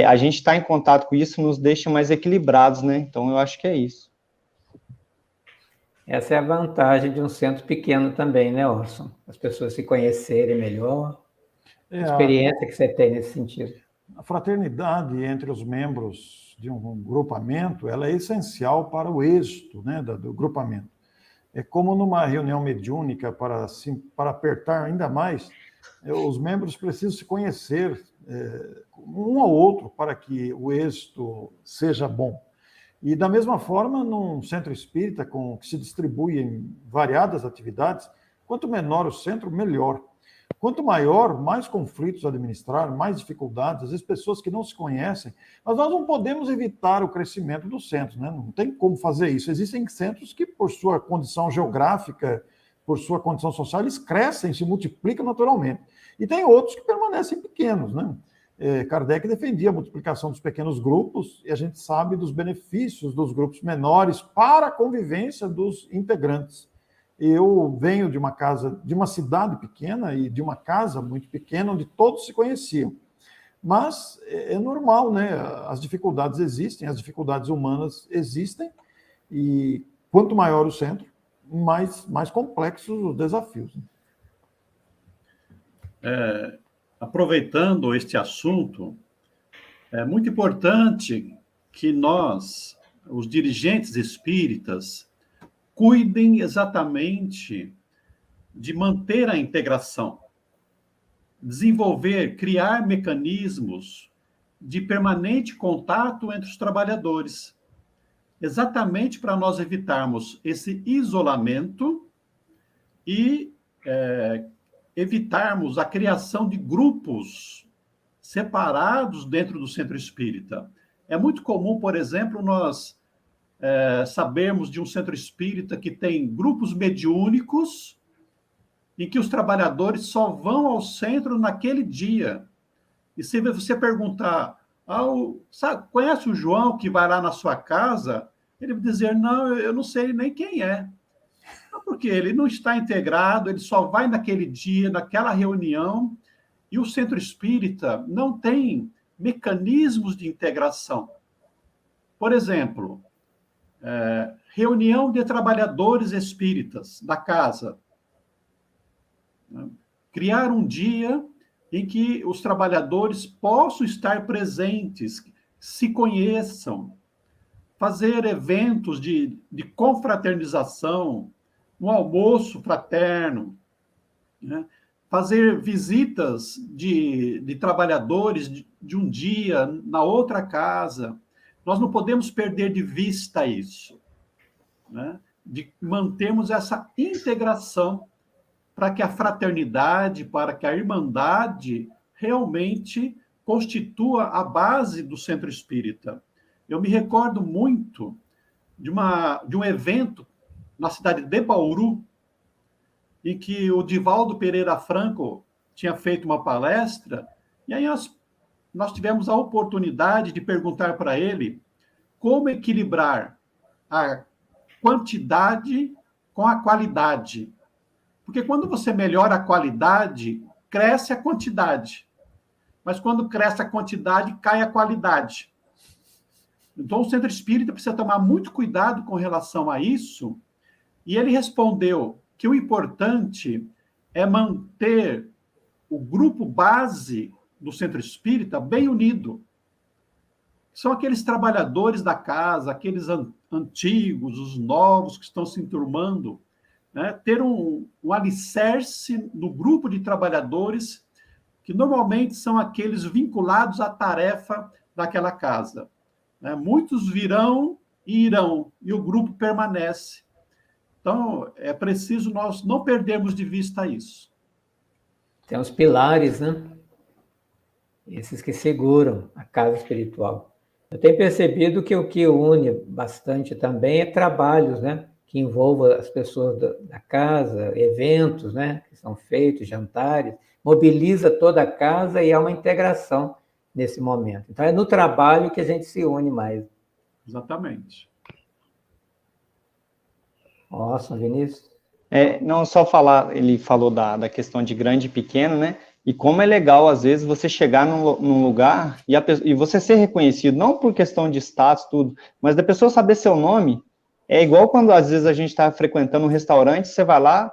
a gente estar em contato com isso nos deixa mais equilibrados, né, então eu acho que é isso. Essa é a vantagem de um centro pequeno também, né, Orson? As pessoas se conhecerem melhor, a experiência que você tem nesse sentido. A fraternidade entre os membros de um grupamento, ela é essencial para o êxito, né, do grupamento. É como numa reunião mediúnica, para apertar ainda mais, os membros precisam se conhecer um ao outro para que o êxito seja bom. E da mesma forma, num centro espírita que se distribui em variadas atividades, quanto menor o centro, melhor. Quanto maior, mais conflitos administrar, mais dificuldades, às vezes pessoas que não se conhecem, mas nós não podemos evitar o crescimento do centro, né? Não tem como fazer isso. Existem centros que, por sua condição geográfica, por sua condição social, eles crescem, se multiplicam naturalmente. E tem outros que permanecem pequenos, né? Kardec defendia a multiplicação dos pequenos grupos, e a gente sabe dos benefícios dos grupos menores para a convivência dos integrantes. Eu venho de uma casa, de uma cidade pequena e de uma casa muito pequena, onde todos se conheciam. Mas é normal, né? As dificuldades existem, as dificuldades humanas existem, e quanto maior o centro, mais complexos os desafios. Aproveitando este assunto, é muito importante que nós, os dirigentes espíritas, cuidem exatamente de manter a integração, desenvolver, criar mecanismos de permanente contato entre os trabalhadores, exatamente para nós evitarmos esse isolamento e evitarmos a criação de grupos separados dentro do centro espírita. É muito comum, por exemplo, nós sabermos de um centro espírita que tem grupos mediúnicos em que os trabalhadores só vão ao centro naquele dia. E se você perguntar, conhece o João que vai lá na sua casa? Ele vai dizer, não, eu não sei nem quem é. Porque ele não está integrado, ele só vai naquele dia, naquela reunião, e o centro espírita não tem mecanismos de integração. Por exemplo, reunião de trabalhadores espíritas da casa. Criar um dia em que os trabalhadores possam estar presentes, se conheçam, fazer eventos de confraternização, um almoço fraterno, né? Fazer visitas de trabalhadores de um dia na outra casa. Nós não podemos perder de vista isso, né? De mantermos essa integração para que a fraternidade, para que a irmandade realmente constitua a base do centro espírita. Eu me recordo muito de um evento na cidade de Bauru, em que o Divaldo Pereira Franco tinha feito uma palestra, e aí nós tivemos a oportunidade de perguntar para ele como equilibrar a quantidade com a qualidade. Porque quando você melhora a qualidade, cresce a quantidade. Mas quando cresce a quantidade, cai a qualidade. Então, o centro espírita precisa tomar muito cuidado com relação a isso. E ele respondeu que o importante é manter o grupo base do centro espírita bem unido. São aqueles trabalhadores da casa, aqueles antigos, os novos que estão se enturmando, né? Ter um alicerce no grupo de trabalhadores que normalmente são aqueles vinculados à tarefa daquela casa, né? Muitos virão e irão, e o grupo permanece. Então, é preciso nós não perdermos de vista isso. Tem os pilares, né? Esses que seguram a casa espiritual. Eu tenho percebido que o que une bastante também é trabalhos, né? Que envolvam as pessoas da casa, eventos, né? Que são feitos, jantares, mobiliza toda a casa e há uma integração nesse momento. Então, é no trabalho que a gente se une mais. Exatamente. Nossa, Vinícius. Não, só falar, ele falou da questão de grande e pequeno, né? E como é legal, às vezes, você chegar num lugar e você ser reconhecido, não por questão de status, tudo, mas da pessoa saber seu nome. É igual quando, às vezes, a gente está frequentando um restaurante, você vai lá,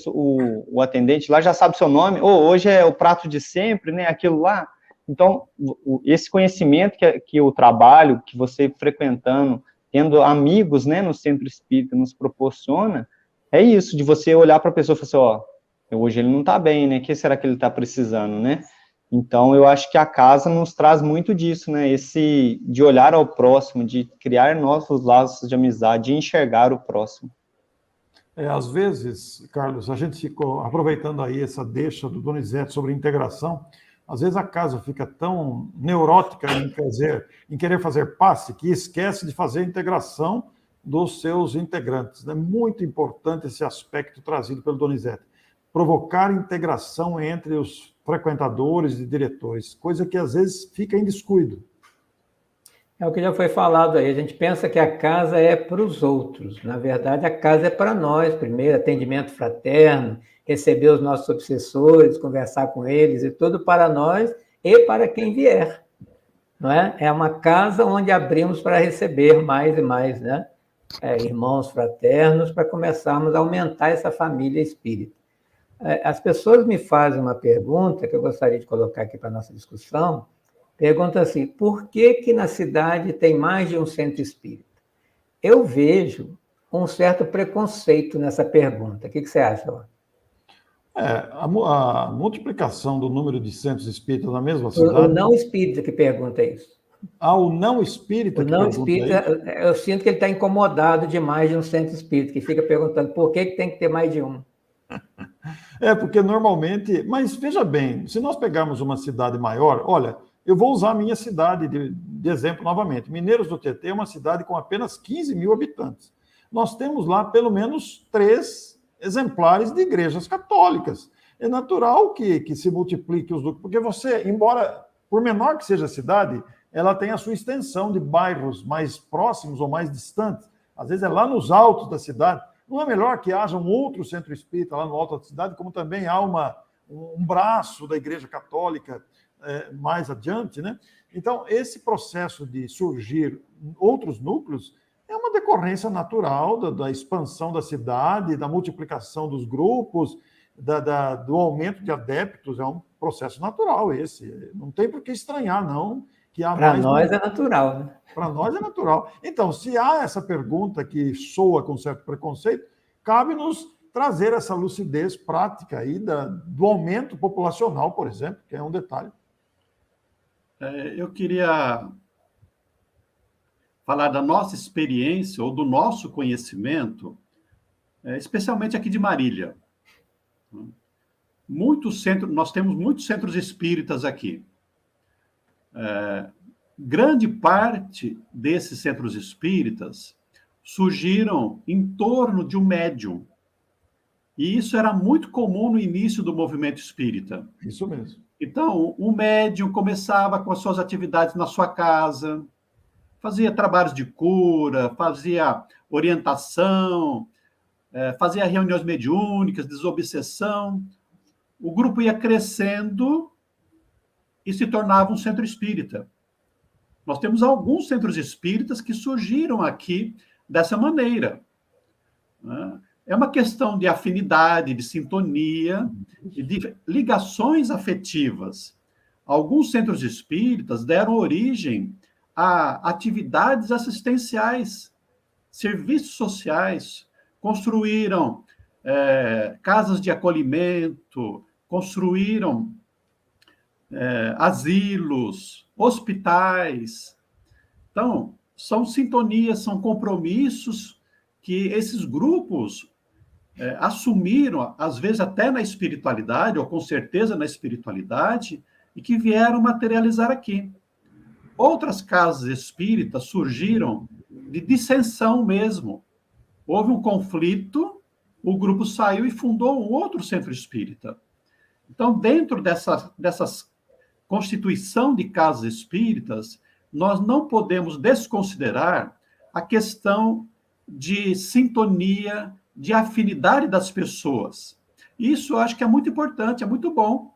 o atendente lá já sabe seu nome, hoje é o prato de sempre, né? Aquilo lá. Então, esse conhecimento que o trabalho, que você frequentando, tendo amigos, né, no centro espírita, nos proporciona, é isso, de você olhar para a pessoa e falar assim, hoje ele não está bem, né? O que será que ele está precisando, né? Então, eu acho que a casa nos traz muito disso, né? De olhar ao próximo, de criar novos laços de amizade, de enxergar o próximo. Às vezes, Carlos, a gente ficou aproveitando aí essa deixa do Donizete sobre integração, às vezes a casa fica tão neurótica em querer fazer passe que esquece de fazer a integração dos seus integrantes. É muito importante esse aspecto trazido pelo Donizete. Provocar integração entre os frequentadores e diretores, coisa que às vezes fica em descuido. É o que já foi falado aí, a gente pensa que a casa é para os outros, na verdade a casa é para nós, primeiro, atendimento fraterno, receber os nossos obsessores, conversar com eles, e tudo para nós e para quem vier, não é? É uma casa onde abrimos para receber mais e mais, né? Irmãos fraternos, para começarmos a aumentar essa família espírita. As pessoas me fazem uma pergunta que eu gostaria de colocar aqui para a nossa discussão. Pergunta assim, por que na cidade tem mais de um centro espírita? Eu vejo um certo preconceito nessa pergunta. O que você acha, Laura? A multiplicação do número de centros espíritas na mesma cidade... O não espírita que pergunta isso. O não espírita que pergunta isso? O não espírita, eu sinto que ele está incomodado demais de um centro espírita, que fica perguntando por que tem que ter mais de um. Porque normalmente... Mas veja bem, se nós pegarmos uma cidade maior, olha, eu vou usar a minha cidade de exemplo novamente. Mineiros do Tietê é uma cidade com apenas 15 mil habitantes. Nós temos lá pelo menos 3 exemplares de igrejas católicas. É natural que se multiplique os núcleos, porque você, embora, por menor que seja a cidade, ela tem a sua extensão de bairros mais próximos ou mais distantes. Às vezes é lá nos altos da cidade. Não é melhor que haja um outro centro espírita lá no alto da cidade, como também há um braço da Igreja Católica mais adiante, né? Então, esse processo de surgir outros núcleos é uma decorrência natural da expansão da cidade, da multiplicação dos grupos, do aumento de adeptos, é um processo natural esse. Não tem por que estranhar, não. Para nós é natural, né? Para nós é natural. Então, se há essa pergunta que soa com certo preconceito, cabe-nos trazer essa lucidez prática aí do aumento populacional, por exemplo, que é um detalhe. Eu queria falar da nossa experiência ou do nosso conhecimento, especialmente aqui de Marília. Nós temos muitos centros espíritas aqui. Grande parte desses centros espíritas surgiram em torno de um médium. E isso era muito comum no início do movimento espírita. Isso mesmo. Então, um médium começava com as suas atividades na sua casa, fazia trabalhos de cura, fazia orientação, fazia reuniões mediúnicas, desobsessão. O grupo ia crescendo e se tornava um centro espírita. Nós temos alguns centros espíritas que surgiram aqui dessa maneira. É uma questão de afinidade, de sintonia, de ligações afetivas. Alguns centros espíritas deram origem a atividades assistenciais, serviços sociais, construíram casas de acolhimento, construíram asilos, hospitais. Então, são sintonias, são compromissos que esses grupos assumiram, às vezes até na espiritualidade, ou com certeza na espiritualidade, e que vieram materializar aqui. Outras casas espíritas surgiram de dissensão mesmo. Houve um conflito, o grupo saiu e fundou um outro centro espírita. Então, dentro dessas constituição de casas espíritas, nós não podemos desconsiderar a questão de sintonia, de afinidade das pessoas. Isso eu acho que é muito importante, é muito bom,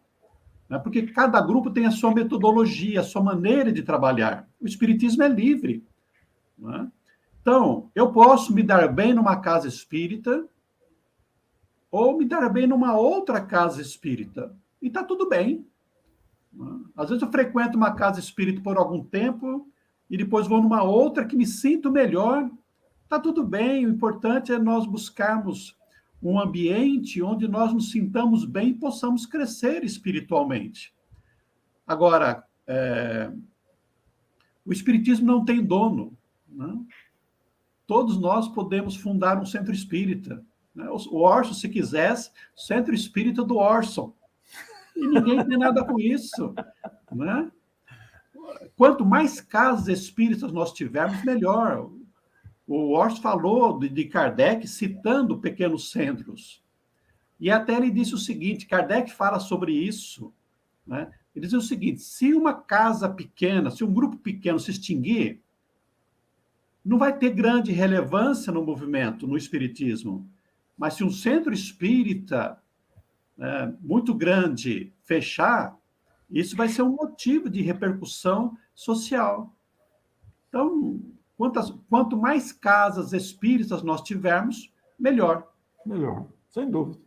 né? Porque cada grupo tem a sua metodologia, a sua maneira de trabalhar. O espiritismo é livre, né? Então, eu posso me dar bem numa casa espírita ou me dar bem numa outra casa espírita. E está tudo bem. Às vezes eu frequento uma casa espírita por algum tempo e depois vou numa outra que me sinto melhor. Está tudo bem, o importante é nós buscarmos um ambiente onde nós nos sintamos bem e possamos crescer espiritualmente. Agora, o espiritismo não tem dono, né? Todos nós podemos fundar um centro espírita, né? O Orson, se quisesse, centro espírita do Orson. E ninguém tem nada com isso, né? Quanto mais casas espíritas nós tivermos, melhor. O Orson falou de Kardec citando pequenos centros. E até ele disse o seguinte, Kardec fala sobre isso, né? Ele diz o seguinte, se uma casa pequena, se um grupo pequeno se extinguir, não vai ter grande relevância no movimento, no espiritismo. Mas se um centro espírita muito grande fechar, isso vai ser um motivo de repercussão social. Então, quanto mais casas espíritas nós tivermos, melhor. Melhor, sem dúvida.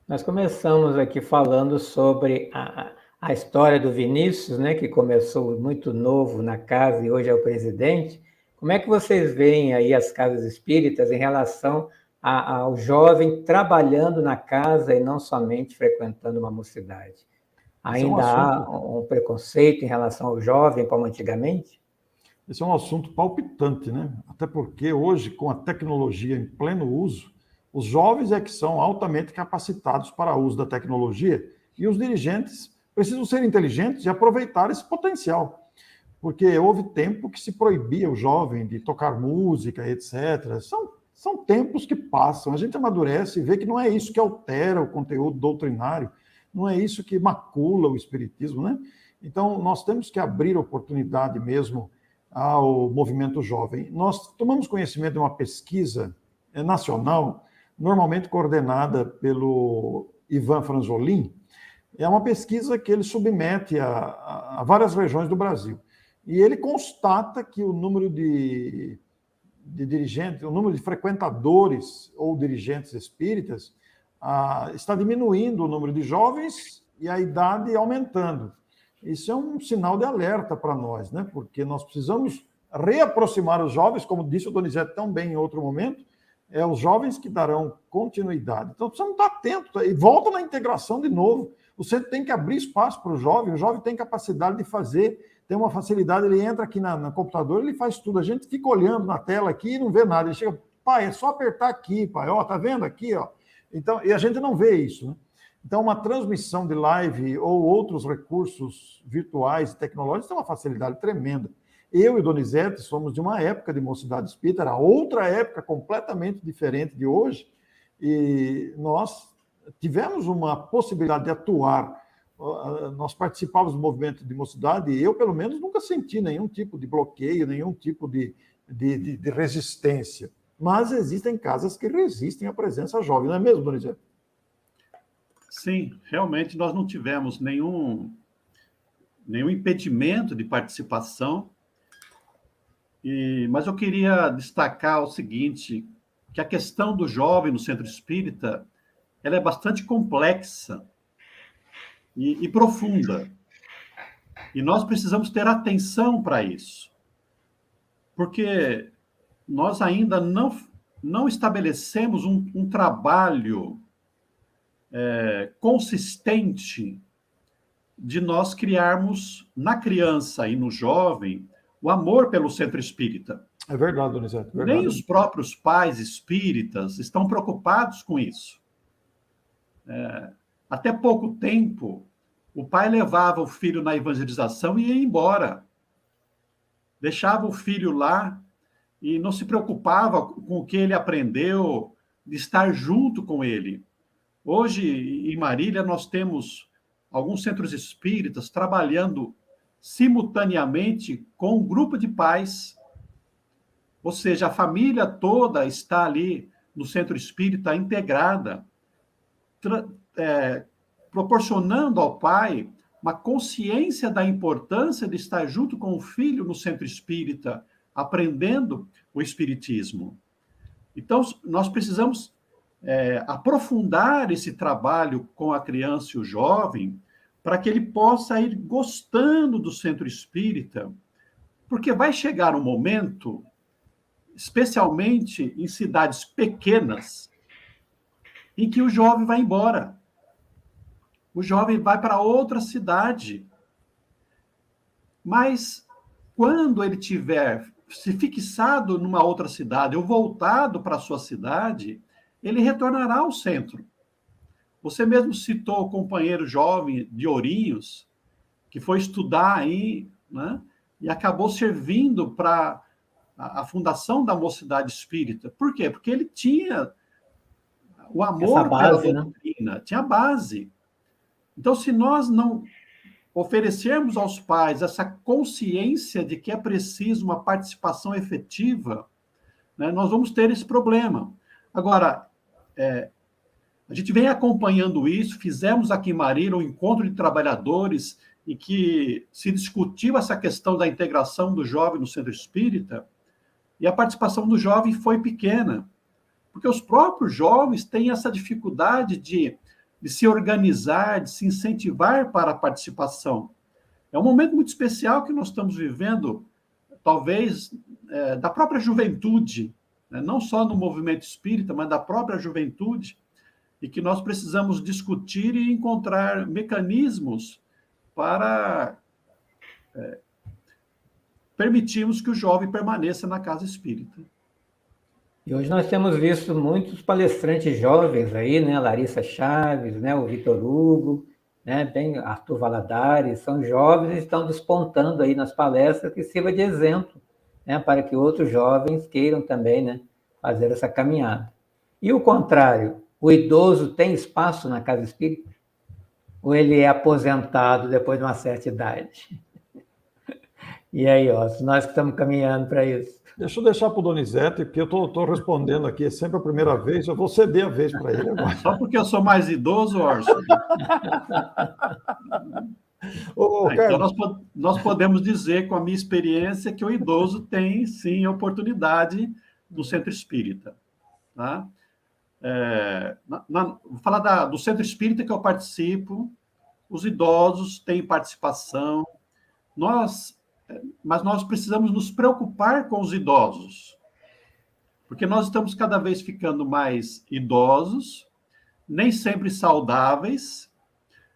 Nós começamos aqui falando sobre a história do Vinícius, né, que começou muito novo na casa e hoje é o presidente. Como é que vocês veem aí as casas espíritas em relação ao jovem trabalhando na casa e não somente frequentando uma mocidade? Ainda há um preconceito em relação ao jovem como antigamente? Esse é um assunto palpitante, né? Até porque hoje, com a tecnologia em pleno uso, os jovens é que são altamente capacitados para o uso da tecnologia e os dirigentes precisam ser inteligentes e aproveitar esse potencial. Porque houve tempo que se proibia o jovem de tocar música, etc. São tempos que passam, a gente amadurece e vê que não é isso que altera o conteúdo doutrinário, não é isso que macula o espiritismo, né? Então, nós temos que abrir oportunidade mesmo ao movimento jovem. Nós tomamos conhecimento de uma pesquisa nacional, normalmente coordenada pelo Ivan Franzolin. É uma pesquisa que ele submete a várias regiões do Brasil. E ele constata que o número de dirigentes, o número de frequentadores ou dirigentes espíritas está diminuindo o número de jovens e a idade aumentando. Isso é um sinal de alerta para nós, né? Porque nós precisamos reaproximar os jovens, como disse o Donizete tão bem em outro momento, os jovens que darão continuidade. Então, precisamos estar atentos e volta na integração de novo. O centro tem que abrir espaço para o jovem tem capacidade de fazer, tem uma facilidade, ele entra aqui no computador, ele faz tudo. A gente fica olhando na tela aqui e não vê nada. Ele chega, pai, é só apertar aqui, pai, ó, tá vendo aqui, ó? Então, e a gente não vê isso, né? Então, uma transmissão de live ou outros recursos virtuais e tecnológicos tem uma facilidade tremenda. Eu e Donizete somos de uma época de mocidade espírita, era outra época completamente diferente de hoje, e nós tivemos uma possibilidade de atuar. Nós participávamos do movimento de mocidade e eu, pelo menos, nunca senti nenhum tipo de bloqueio, nenhum tipo de resistência. Mas existem casas que resistem à presença jovem, não é mesmo, Donizete? Sim, realmente nós não tivemos nenhum impedimento de participação, mas eu queria destacar o seguinte, que a questão do jovem no centro espírita, ela é bastante complexa e profunda. E nós precisamos ter atenção para isso, porque nós ainda não estabelecemos um trabalho consistente de nós criarmos na criança e no jovem o amor pelo centro espírita. É verdade, Donizete. Nem os próprios pais espíritas estão preocupados com isso. Até pouco tempo, o pai levava o filho na evangelização e ia embora. Deixava o filho lá e não se preocupava com o que ele aprendeu, de estar junto com ele. Hoje, em Marília, nós temos alguns centros espíritas trabalhando simultaneamente com um grupo de pais. Ou seja, a família toda está ali no centro espírita integrada, proporcionando ao pai uma consciência da importância de estar junto com o filho no centro espírita, aprendendo o espiritismo. Então, nós precisamos aprofundar esse trabalho com a criança e o jovem para que ele possa ir gostando do centro espírita, porque vai chegar um momento, especialmente em cidades pequenas, em que o jovem vai embora. O jovem vai para outra cidade. Mas quando ele tiver se fixado numa outra cidade ou voltado para a sua cidade, ele retornará ao centro. Você mesmo citou o companheiro jovem de Ourinhos, que foi estudar aí, né, e acabou servindo para a fundação da Mocidade Espírita. Por quê? Porque ele tinha o amor base, pela doutrina, tinha base. Então, se nós não oferecermos aos pais essa consciência de que é preciso uma participação efetiva, né, nós vamos ter esse problema. Agora, a gente vem acompanhando isso, fizemos aqui em Marília um encontro de trabalhadores em que se discutiu essa questão da integração do jovem no centro espírita, e a participação do jovem foi pequena, porque os próprios jovens têm essa dificuldade de se organizar, de se incentivar para a participação. É um momento muito especial que nós estamos vivendo, talvez, da própria juventude, né? Não só no movimento espírita, mas da própria juventude, e que nós precisamos discutir e encontrar mecanismos para permitirmos que o jovem permaneça na casa espírita. E hoje nós temos visto muitos palestrantes jovens aí, né? Larissa Chaves, né? O Vitor Hugo, né? Bem, Arthur Valadares, são jovens e estão despontando aí nas palestras que sirva de exemplo, né? Para que outros jovens queiram também, né? Fazer essa caminhada. E o contrário, o idoso tem espaço na casa espírita? Ou ele é aposentado depois de uma certa idade? E aí, ó, nós que estamos caminhando para isso. Deixa eu deixar para o Donizete, porque eu estou respondendo aqui, é sempre a primeira vez, eu vou ceder a vez para ele agora. Só porque eu sou mais idoso, Orson? Então, nós podemos dizer, com a minha experiência, que o idoso tem, sim, oportunidade no centro espírita. Tá? Vou falar do centro espírita que eu participo, os idosos têm participação, mas nós precisamos nos preocupar com os idosos, porque nós estamos cada vez ficando mais idosos, nem sempre saudáveis,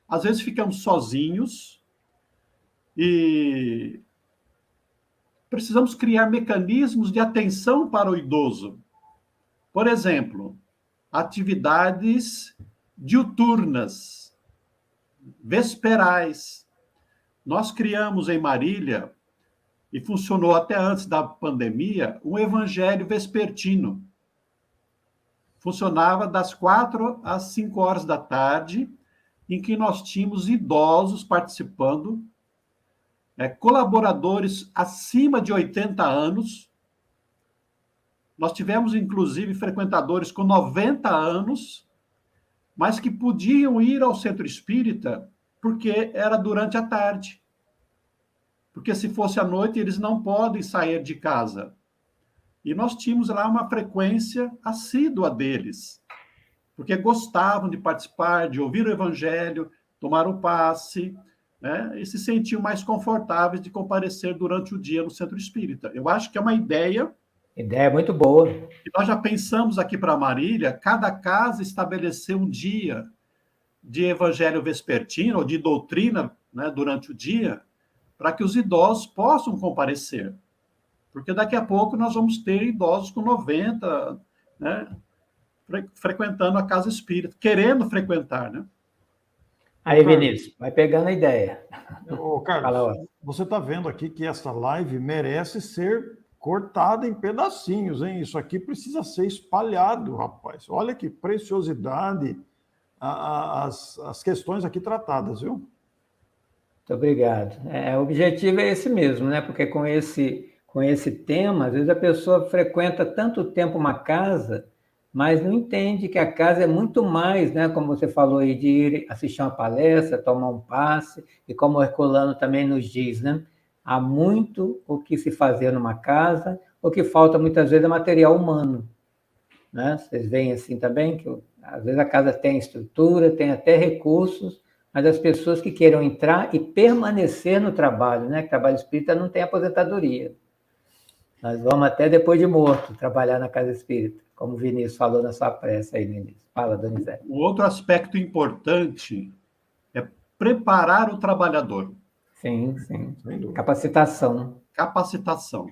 às vezes ficamos sozinhos e precisamos criar mecanismos de atenção para o idoso. Por exemplo, atividades diuturnas, vesperais. Nós criamos em Marília, e funcionou até antes da pandemia, um evangelho vespertino. Funcionava das 4 às 5 horas da tarde, em que nós tínhamos idosos participando, colaboradores acima de 80 anos. Nós tivemos, inclusive, frequentadores com 90 anos, mas que podiam ir ao centro espírita porque era durante a tarde. Porque se fosse à noite, eles não podem sair de casa. E nós tínhamos lá uma frequência assídua deles, porque gostavam de participar, de ouvir o evangelho, tomar o passe, né, e se sentiam mais confortáveis de comparecer durante o dia no centro espírita. Eu acho que é uma ideia. Ideia muito boa. E nós já pensamos aqui para Marília, cada casa estabelecer um dia de evangelho vespertino, ou de doutrina, né, durante o dia, para que os idosos possam comparecer. Porque daqui a pouco nós vamos ter idosos com 90, né, frequentando a casa espírita, querendo frequentar, né? Aí, Vinícius, vai pegando a ideia. Ô, Carlos, você está vendo aqui que essa live merece ser cortada em pedacinhos, hein? Isso aqui precisa ser espalhado, rapaz. Olha que preciosidade as questões aqui tratadas, viu? Muito obrigado. O objetivo é esse mesmo, né? Porque com esse tema, às vezes a pessoa frequenta tanto tempo uma casa, mas não entende que a casa é muito mais, né? Como você falou aí, de ir assistir uma palestra, tomar um passe, e como o Herculano também nos diz, né? Há muito o que se fazer numa casa, o que falta muitas vezes é material humano, né? Vocês veem assim também, que às vezes a casa tem estrutura, tem até recursos, mas as pessoas que queiram entrar e permanecer no trabalho, né? Que trabalho espírita não tem aposentadoria. Nós vamos até depois de morto trabalhar na casa espírita, como o Vinícius falou na sua prece aí no início. Fala, Donizete. Um outro aspecto importante é preparar o trabalhador. Sim, sim. Capacitação. Capacitação.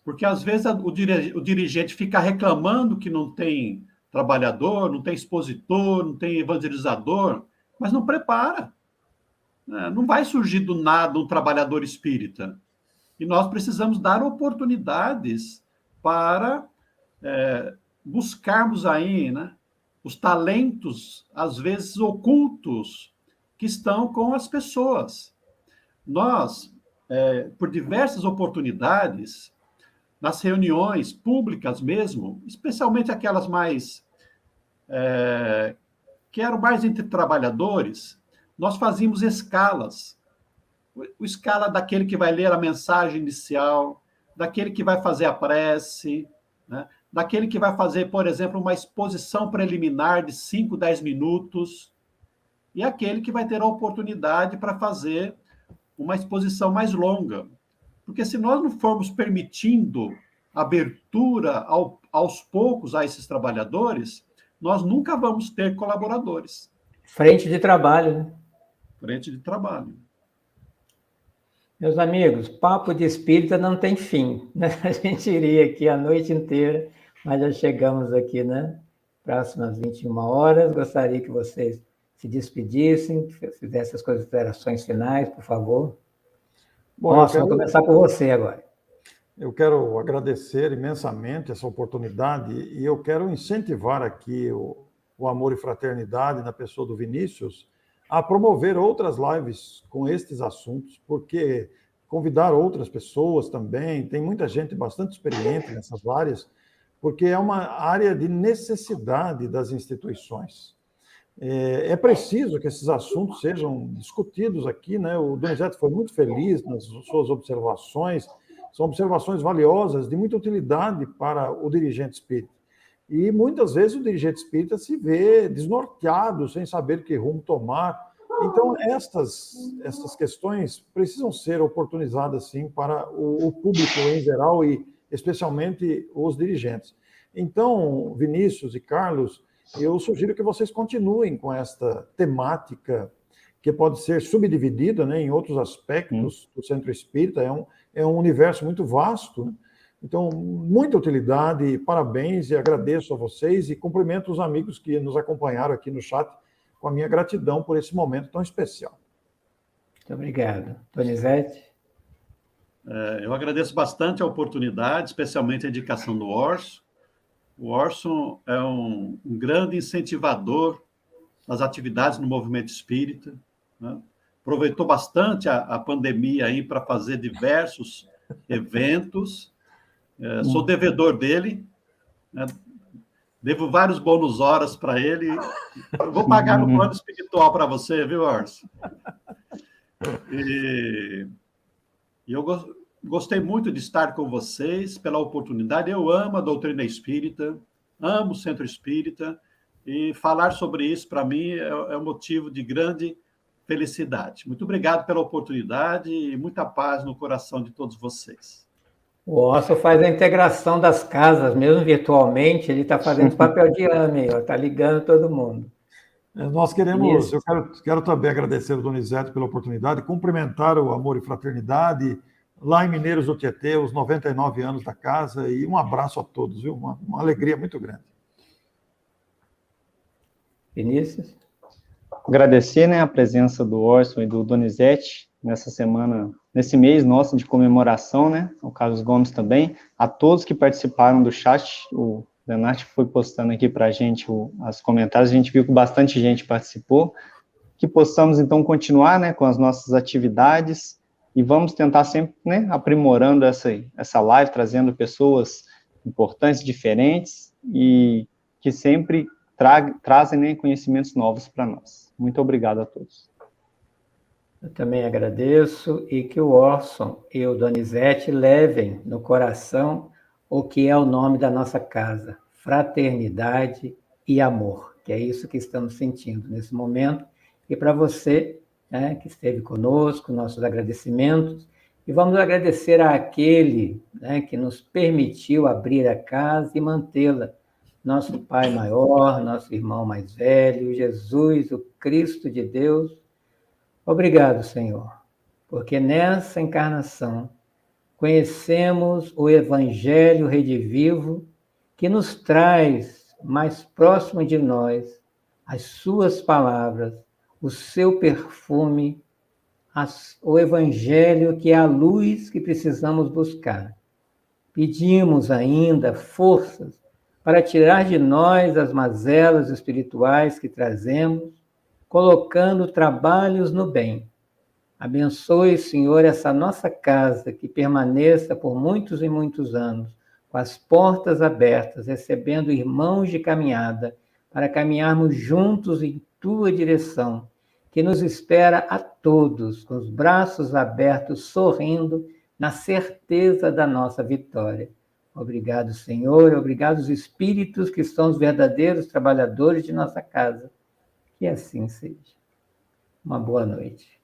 Porque, às vezes, o dirigente fica reclamando que não tem trabalhador, não tem expositor, não tem evangelizador, mas não prepara. Não vai surgir do nada um trabalhador espírita. E nós precisamos dar oportunidades para buscarmos aí, né, os talentos, às vezes ocultos, que estão com as pessoas. Nós, por diversas oportunidades, nas reuniões públicas mesmo, especialmente aquelas mais que eram mais entre trabalhadores, nós fazíamos escalas. O escala daquele que vai ler a mensagem inicial, daquele que vai fazer a prece, né? Daquele que vai fazer, por exemplo, uma exposição preliminar de 5, 10 minutos, e aquele que vai ter a oportunidade para fazer uma exposição mais longa. Porque se nós não formos permitindo abertura aos poucos a esses trabalhadores, nós nunca vamos ter colaboradores. Frente de trabalho, né? Frente de trabalho. Meus amigos, papo de espírita não tem fim, né? A gente iria aqui a noite inteira, mas já chegamos aqui, né? Próximas 21 horas. Gostaria que vocês se despedissem, fizessem as considerações finais, por favor. Bom, vamos começar com você agora. Eu quero agradecer imensamente essa oportunidade e eu quero incentivar aqui o amor e fraternidade na pessoa do Vinícius a promover outras lives com estes assuntos, porque convidar outras pessoas também, tem muita gente bastante experiente nessas áreas, porque é uma área de necessidade das instituições. É preciso que esses assuntos sejam discutidos aqui, né? O Donizete foi muito feliz nas suas observações, são observações valiosas, de muita utilidade para o dirigente espírita. E muitas vezes o dirigente espírita se vê desnorteado, sem saber que rumo tomar. Então, estas questões precisam ser oportunizadas, sim, para o público em geral e especialmente os dirigentes. Então, Vinícius e Carlos, eu sugiro que vocês continuem com esta temática, que pode ser subdividida, né, em outros aspectos do centro espírita. É um universo muito vasto, né? Então, muita utilidade, parabéns e agradeço a vocês e cumprimento os amigos que nos acompanharam aqui no chat com a minha gratidão por esse momento tão especial. Muito obrigado. Donizete? Eu agradeço bastante a oportunidade, especialmente a indicação do Orson. O Orson é um grande incentivador das atividades no movimento espírita, né? Aproveitou bastante a pandemia aí para fazer diversos eventos. Sou devedor dele, né? Devo vários bônus horas para ele. Eu vou pagar no plano espiritual para você, viu, Orson? E eu gostei muito de estar com vocês, pela oportunidade. Eu amo a doutrina espírita, amo o centro espírita, e falar sobre isso, para mim, é um motivo de grande felicidade. Muito obrigado pela oportunidade e muita paz no coração de todos vocês. O Orson faz a integração das casas, mesmo virtualmente, ele está fazendo papel de AME, está ligando todo mundo. Nós queremos, eu quero também agradecer ao Donizete pela oportunidade, cumprimentar o Amor e Fraternidade, lá em Mineiros do Tietê, os 99 anos da casa, e um abraço a todos, viu? Uma alegria muito grande. Vinícius? Agradecer, né, a presença do Orson e do Donizete nessa semana, nesse mês nosso de comemoração, né, o Carlos Gomes também, a todos que participaram do chat, o Leonardo foi postando aqui para a gente os comentários, a gente viu que bastante gente participou, que possamos então continuar, né, com as nossas atividades e vamos tentar sempre, né, aprimorando essa live, trazendo pessoas importantes, diferentes e que sempre trazem, né, conhecimentos novos para nós. Muito obrigado a todos. Eu também agradeço e que o Orson e o Donizete levem no coração o que é o nome da nossa casa, fraternidade e amor, que é isso que estamos sentindo nesse momento. E para você, né, que esteve conosco, nossos agradecimentos, e vamos agradecer àquele, né, que nos permitiu abrir a casa e mantê-la, nosso Pai maior, nosso irmão mais velho, Jesus, o Cristo de Deus. Obrigado, Senhor, porque nessa encarnação conhecemos o Evangelho redivivo que nos traz mais próximo de nós as suas palavras, o seu perfume, o Evangelho que é a luz que precisamos buscar. Pedimos ainda forças para tirar de nós as mazelas espirituais que trazemos, colocando trabalhos no bem. Abençoe, Senhor, essa nossa casa, que permaneça por muitos e muitos anos, com as portas abertas, recebendo irmãos de caminhada, para caminharmos juntos em tua direção, que nos espera a todos, com os braços abertos, sorrindo, na certeza da nossa vitória. Obrigado, Senhor, obrigado os espíritos que são os verdadeiros trabalhadores de nossa casa. Que assim seja. Uma boa noite.